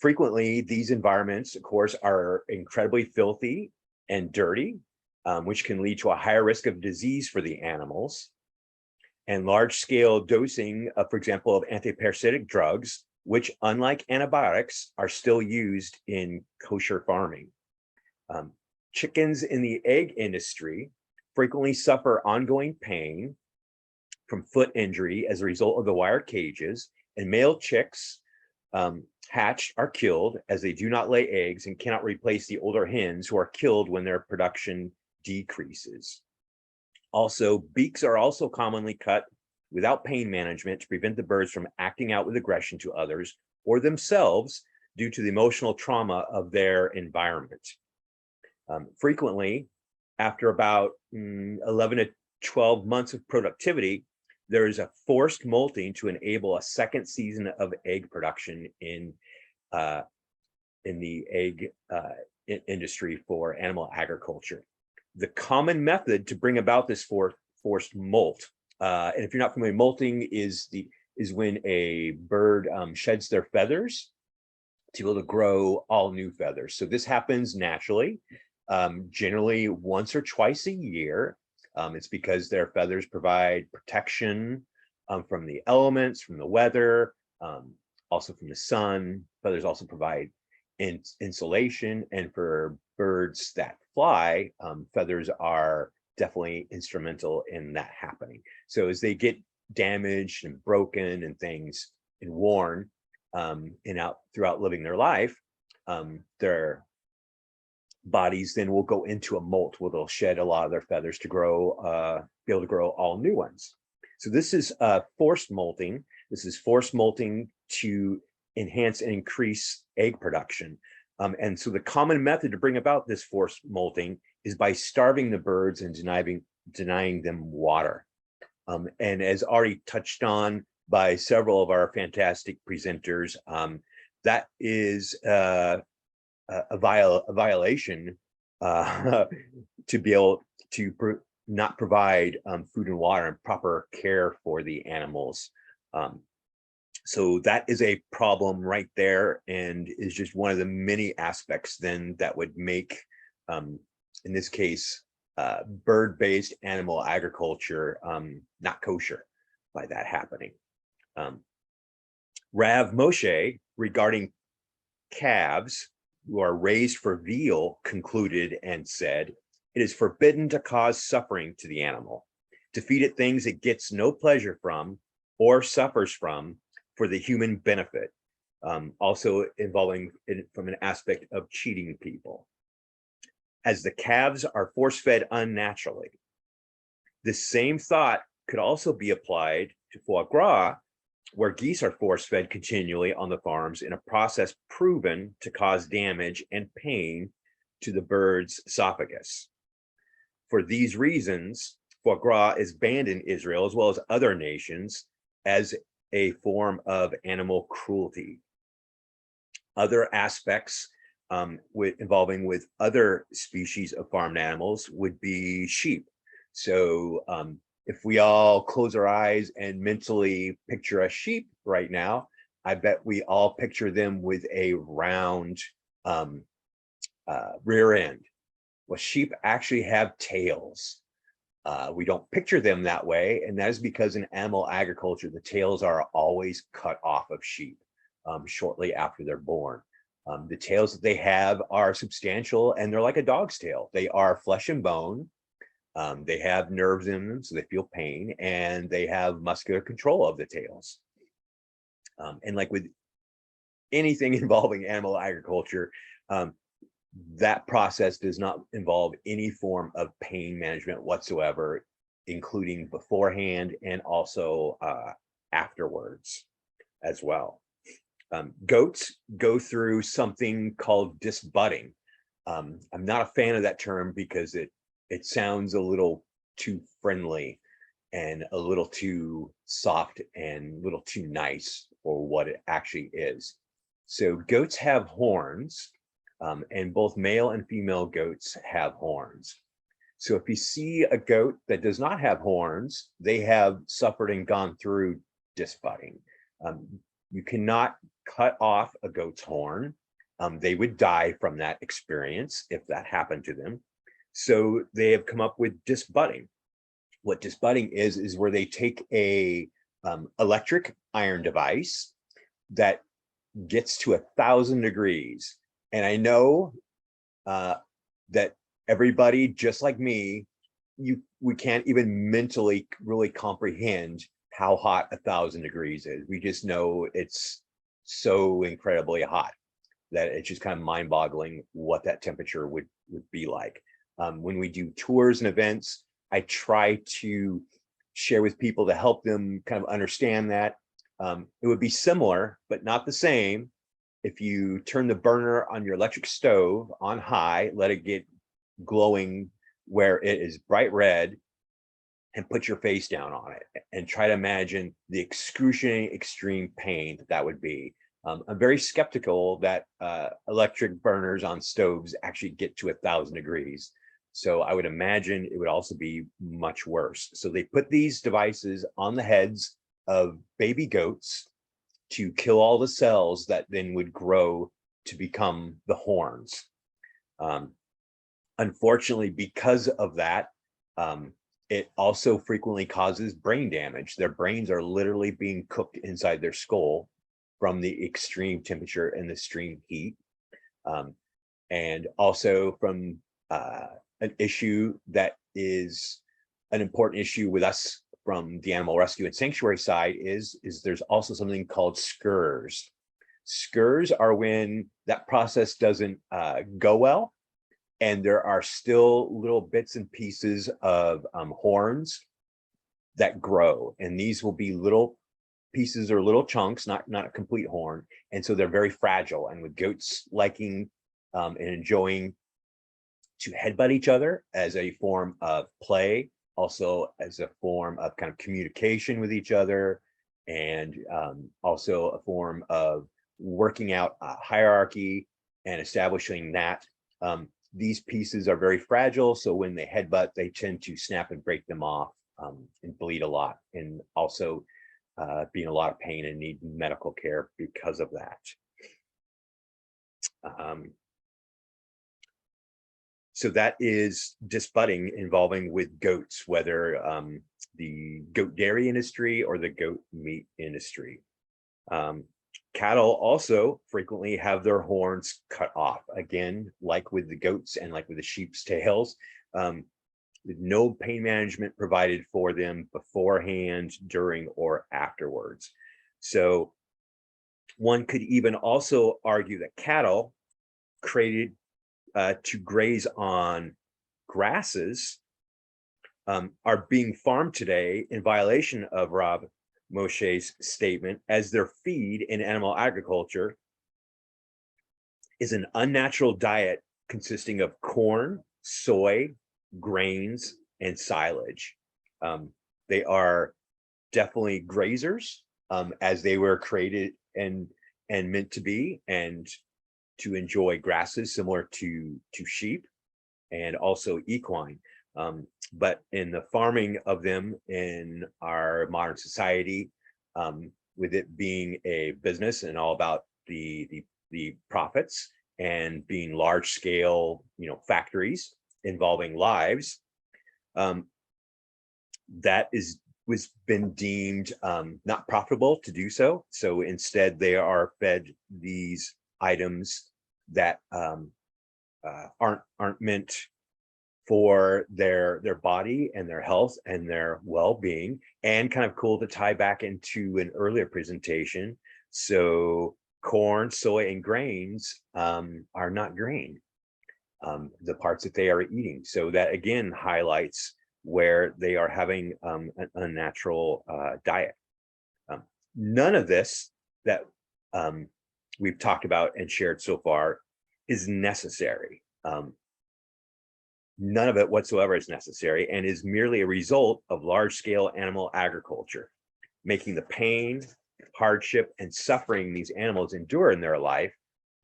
[SPEAKER 1] Frequently, these environments, of course, are incredibly filthy and dirty, which can lead to a higher risk of disease for the animals. And large-scale dosing, for example, of antiparasitic drugs, which, unlike antibiotics, are still used in kosher farming. Chickens in the egg industry frequently suffer ongoing pain from foot injury as a result of the wire cages, and male chicks hatched are killed as they do not lay eggs and cannot replace the older hens who are killed when their production decreases. Also, beaks are also commonly cut without pain management to prevent the birds from acting out with aggression to others or themselves due to the emotional trauma of their environment. Frequently, after about 11 to 12 months of productivity, there is a forced molting to enable a second season of egg production in the egg industry for animal agriculture. The common method to bring about this forced molt, and if you're not familiar, molting is when a bird sheds their feathers to be able to grow all new feathers. So this happens naturally, generally once or twice a year. It's because their feathers provide protection from the elements, from the weather, also from the sun. Feathers also provide insulation, and for birds that fly, feathers are definitely instrumental in that happening. So as they get damaged and broken and things and worn and out throughout living their life, their bodies then will go into a molt where they'll shed a lot of their feathers to grow, be able to grow all new ones. So this is forced molting. This is forced molting to enhance and increase egg production. And so the common method to bring about this forced molting is by starving the birds and denying them water. And as already touched on by several of our fantastic presenters, that is a violation to be able to not provide food and water and proper care for the animals. So that is a problem right there, and is just one of the many aspects then that would make, in this case, bird-based animal agriculture not kosher by that happening. Rav Moshe, regarding calves who are raised for veal, concluded and said, "It is forbidden to cause suffering to the animal, to feed it things it gets no pleasure from or suffers from for the human benefit," also involving it from an aspect of cheating people, as the calves are force-fed unnaturally. The same thought could also be applied to foie gras, where geese are force-fed continually on the farms in a process proven to cause damage and pain to the bird's esophagus. For these reasons, foie gras is banned in Israel as well as other nations as a form of animal cruelty. Other aspects involving with other species of farmed animals would be sheep. So if we all close our eyes and mentally picture a sheep right now, I bet we all picture them with a round rear end. Well, sheep actually have tails. We don't picture them that way, and that is because in animal agriculture, the tails are always cut off of sheep shortly after they're born. The tails that they have are substantial, and they're like a dog's tail. They are flesh and bone. They have nerves in them, so they feel pain, and they have muscular control of the tails. And like with anything involving animal agriculture, that process does not involve any form of pain management whatsoever, including beforehand and also afterwards as well. Goats go through something called disbudding. I'm not a fan of that term because it sounds a little too friendly and a little too soft and a little too nice for what it actually is. So goats have horns, and both male and female goats have horns. So if you see a goat that does not have horns, they have suffered and gone through disbudding. You cannot cut off a goat's horn. They would die from that experience if that happened to them. So they have come up with disbudding. What disbudding is where they take a electric iron device that gets to 1,000 degrees. And I know that everybody, just like me, we can't even mentally really comprehend how hot 1,000 degrees is. We just know it's so incredibly hot that it's just kind of mind-boggling what that temperature would be like. When we do tours and events, I try to share with people to help them kind of understand that. It would be similar, but not the same, if you turn the burner on your electric stove on high, let it get glowing where it is bright red, and put your face down on it and try to imagine the excruciating extreme pain that would be. I'm very skeptical that electric burners on stoves actually get to 1,000 degrees. So I would imagine it would also be much worse. So they put these devices on the heads of baby goats to kill all the cells that then would grow to become the horns. Unfortunately, because of that, it also frequently causes brain damage. Their brains are literally being cooked inside their skull from the extreme temperature and the extreme heat. And also from an issue that is an important issue with us from the animal rescue and sanctuary side is there's also something called skurs. Skurs are when that process doesn't go well, and there are still little bits and pieces of horns that grow, and these will be little pieces or little chunks, not a complete horn, and so they're very fragile. And with goats liking and enjoying to headbutt each other as a form of play, also as a form of kind of communication with each other, and also a form of working out a hierarchy and establishing that. These pieces are very fragile, so when they headbutt, they tend to snap and break them off and bleed a lot, and also be in a lot of pain and need medical care because of that. So that is disbudding involving with goats, whether the goat dairy industry or the goat meat industry. Cattle also frequently have their horns cut off, again, like with the goats and like with the sheep's tails. With no pain management provided for them beforehand, during, or afterwards. So one could even also argue that cattle created to graze on grasses are being farmed today in violation of Rob Moshe's statement, as their feed in animal agriculture is an unnatural diet consisting of corn, soy, grains, and silage. They are definitely grazers, as they were created and meant to be, and to enjoy grasses similar to sheep and also equine. But in the farming of them in our modern society, with it being a business and all about the profits and being large scale, factories involving lives, that was been deemed not profitable to do so. So instead, they are fed these items that aren't meant for their body and their health and their well-being. And kind of cool to tie back into an earlier presentation, so corn, soy, and grains are not grain, the parts that they are eating. So that again highlights where they are having an unnatural diet. None of this that we've talked about and shared so far is necessary. None of it whatsoever is necessary, and is merely a result of large-scale animal agriculture, making the pain, hardship, and suffering these animals endure in their life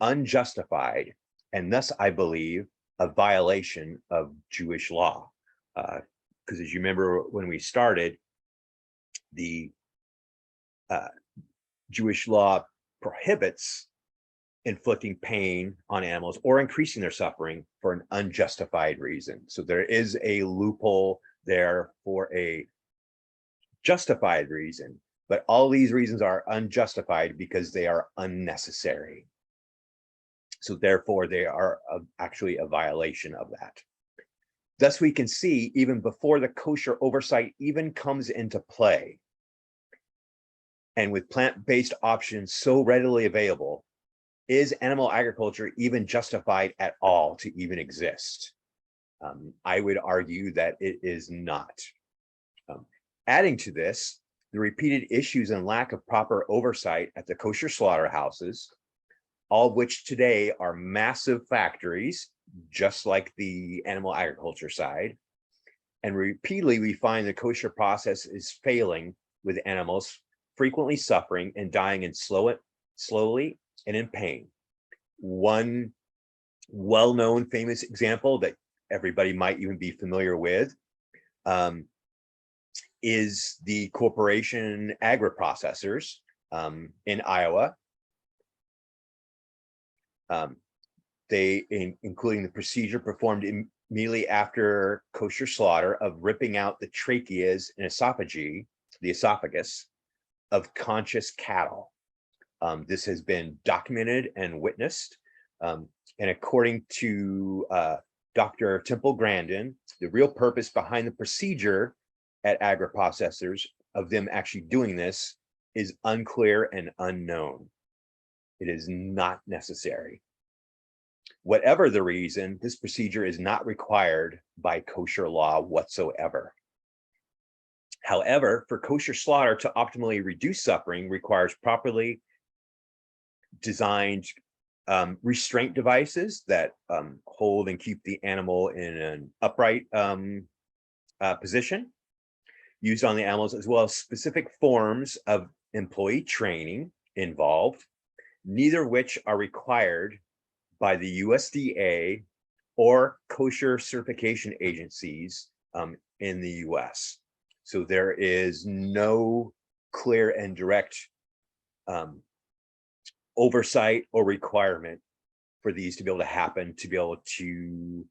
[SPEAKER 1] unjustified, and thus, I believe, a violation of Jewish law. Because as you remember when we started, the Jewish law prohibits inflicting pain on animals or increasing their suffering for an unjustified reason. So there is a loophole there for a justified reason, but all these reasons are unjustified because they are unnecessary. So therefore, they are actually a violation of that. Thus, we can see even before the kosher oversight even comes into play, and with plant-based options so readily available, is animal agriculture even justified at all to even exist? I would argue that it is not. Adding to this, the repeated issues and lack of proper oversight at the kosher slaughterhouses, all of which today are massive factories, just like the animal agriculture side. And repeatedly, we find the kosher process is failing, with animals frequently suffering and dying in slowly and in pain. One well-known famous example that everybody might even be familiar with is the corporation agri-processors in Iowa. Including the procedure performed immediately after kosher slaughter of ripping out the tracheas and esophagus, the esophagus of conscious cattle. This has been documented and witnessed. And according to Dr. Temple Grandin, the real purpose behind the procedure at agri-processors of them actually doing this is unclear and unknown. It is not necessary. Whatever the reason, this procedure is not required by kosher law whatsoever. However, for kosher slaughter to optimally reduce suffering requires properly designed restraint devices that hold and keep the animal in an upright position used on the animals, as well as specific forms of employee training involved, neither of which are required by the USDA or kosher certification agencies in the US. So there is no clear and direct oversight or requirement for these to be able to happen, to be able to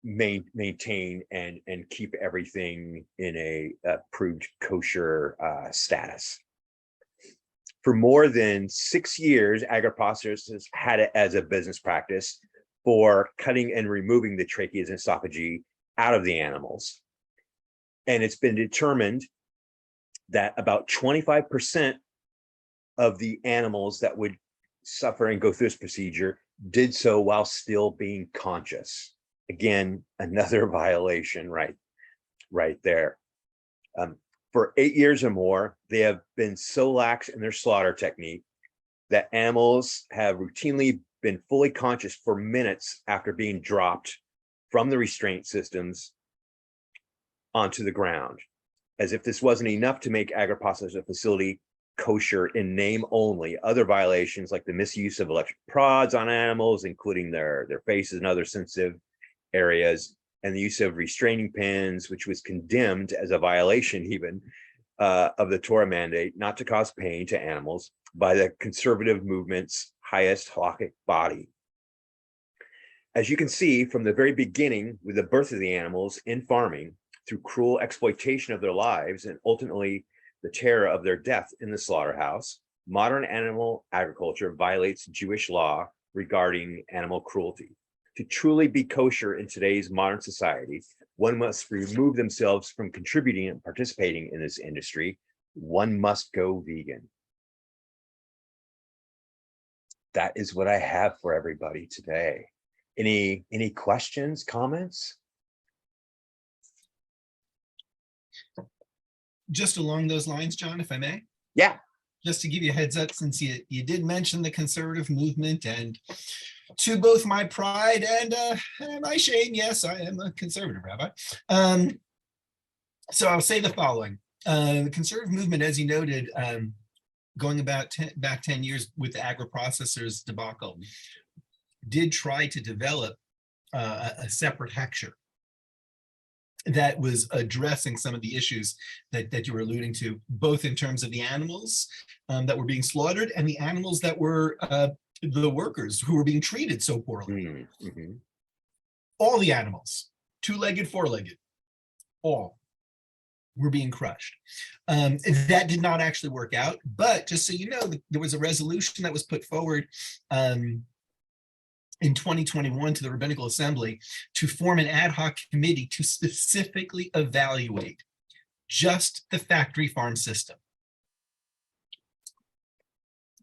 [SPEAKER 1] maintain and keep everything in a approved kosher status. For more than 6 years, agri-processors had it as a business practice for cutting and removing the tracheas and esophagi out of the animals. And it's been determined that about 25% of the animals that would suffer and go through this procedure did so while still being conscious. Again, another violation right there. For 8 years or more, they have been so lax in their slaughter technique that animals have routinely been fully conscious for minutes after being dropped from the restraint systems onto the ground. As if this wasn't enough to make agri-processor facility kosher in name only, other violations like the misuse of electric prods on animals, including their faces and other sensitive areas, and the use of restraining pins, which was condemned as a violation even of the Torah mandate not to cause pain to animals by the conservative movement's highest halakhic body. As you can see from the very beginning, with the birth of the animals in farming, through cruel exploitation of their lives and ultimately the terror of their death in the slaughterhouse, modern animal agriculture violates Jewish law regarding animal cruelty. To truly be kosher in today's modern society, one must remove themselves from contributing and participating in this industry. One must go vegan. That is what I have for everybody today. Any questions, comments?
[SPEAKER 2] Just along those lines, John, if I may.
[SPEAKER 1] Yeah.
[SPEAKER 2] Just to give you a heads up, since you did mention the conservative movement, and to both my pride and my shame, yes, I am a conservative rabbi. So I'll say the following. The conservative movement, as you noted, going back 10 years with the agri-processors debacle, did try to develop a separate hechsher. that was addressing some of the issues that you were alluding to, both in terms of the animals that were being slaughtered and the animals that were the workers who were being treated so poorly.
[SPEAKER 1] Mm-hmm.
[SPEAKER 2] All the animals, two-legged, four-legged, all were being crushed. That did not actually work out, but just so you know, there was a resolution that was put forward in 2021 to the Rabbinical Assembly to form an ad hoc committee to specifically evaluate just the factory farm system.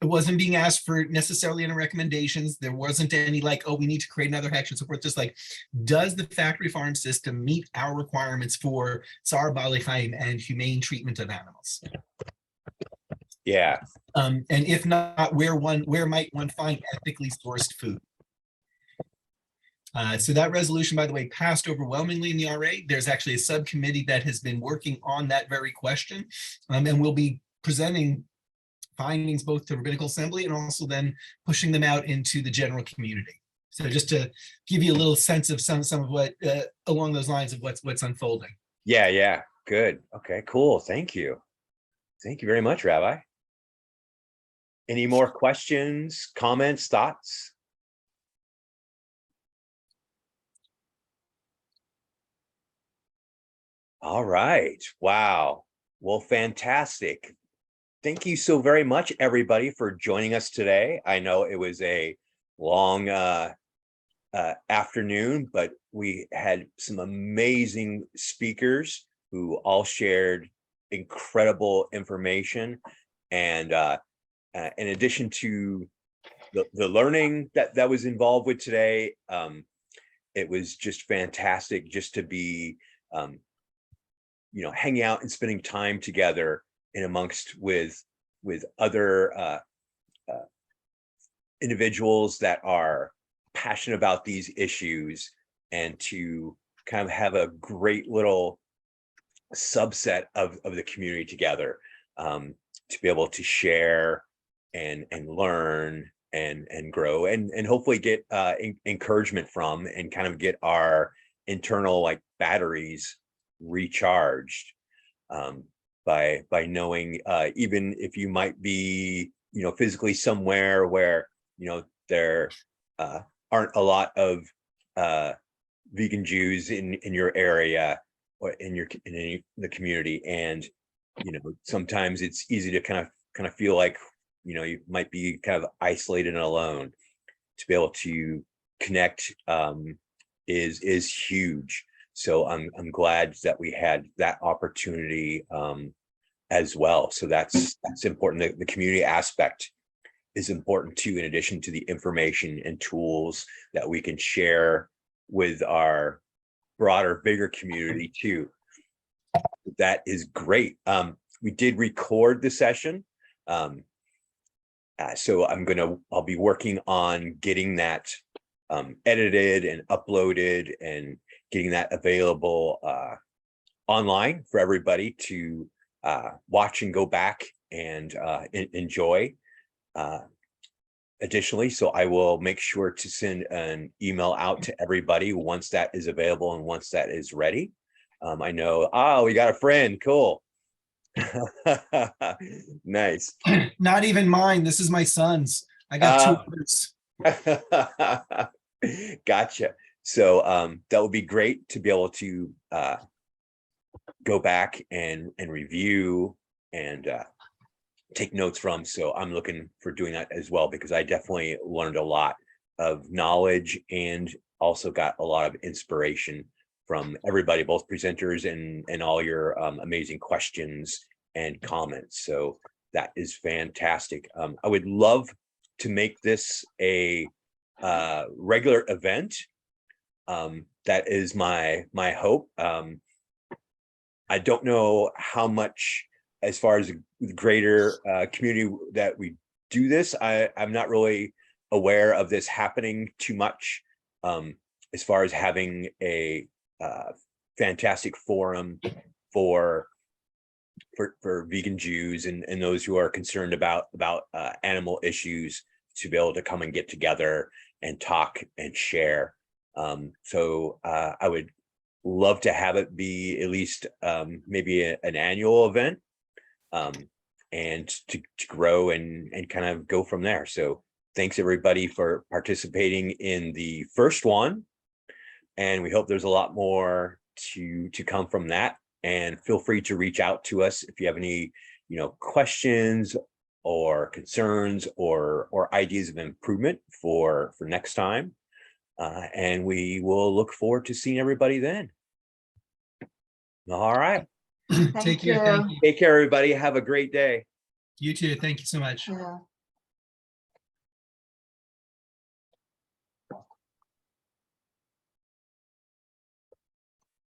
[SPEAKER 2] It wasn't being asked for necessarily any recommendations. There wasn't any like, oh, we need to create another hex and so forth. Just like, does the factory farm system meet our requirements for Tsar Bali Chaim and humane treatment of animals?
[SPEAKER 1] Yeah.
[SPEAKER 2] And if not, where might one find ethically sourced food? So that resolution, by the way, passed overwhelmingly in the RA. There's actually a subcommittee that has been working on that very question, and we'll be presenting findings both to Rabbinical Assembly and also then pushing them out into the general community. So just to give you a little sense of some of what along those lines of what's unfolding.
[SPEAKER 1] Yeah. Good. Okay, cool. Thank you. Thank you very much, Rabbi. Any more questions, comments, thoughts? All right. Wow. Well, fantastic. Thank you so very much, everybody, for joining us today. I know it was a long afternoon, but we had some amazing speakers who all shared incredible information. And in addition to the learning that was involved with today, it was just fantastic just to be, hanging out and spending time together in amongst with other individuals that are passionate about these issues, and to kind of have a great little subset of the community together, to be able to share and learn and grow and hopefully get encouragement from, and kind of get our internal like batteries recharged, by knowing, even if you might be physically somewhere where there aren't a lot of vegan Jews in your area or in the community, and sometimes it's easy to kind of feel like you might be kind of isolated and alone. To be able to connect is huge. So I'm glad that we had that opportunity as well. So that's important. The community aspect is important too, in addition to the information and tools that we can share with our broader, bigger community too. That is great. We did record the session. So I'll be working on getting that edited and uploaded and getting that available online for everybody to watch and go back and enjoy. Additionally, so I will make sure to send an email out to everybody once that is available and once that is ready. I know, we got a friend, cool. Nice.
[SPEAKER 2] Not even mine, this is my son's. I got two others.
[SPEAKER 1] Gotcha. So that would be great to be able to go back and review and take notes from. So I'm looking for doing that as well, because I definitely learned a lot of knowledge and also got a lot of inspiration from everybody, both presenters and all your amazing questions and comments. So that is fantastic. I would love to make this a regular event. That is my hope. I don't know how much, as far as the greater community that we do this, I'm not really aware of this happening too much, as far as having a fantastic forum for vegan Jews and those who are concerned about animal issues, to be able to come and get together and talk and share. So I would love to have it be at least maybe an annual event, and to grow and kind of go from there. So thanks everybody for participating in the first one. And we hope there's a lot more to come from that. And feel free to reach out to us if you have any, questions or concerns or ideas of improvement for next time. And we will look forward to seeing everybody then. All right.
[SPEAKER 2] Take
[SPEAKER 3] Thank
[SPEAKER 2] care.
[SPEAKER 3] you.
[SPEAKER 2] Thank you.
[SPEAKER 1] Take care, everybody. Have a great day.
[SPEAKER 2] You too. Thank you so much.
[SPEAKER 3] Yeah.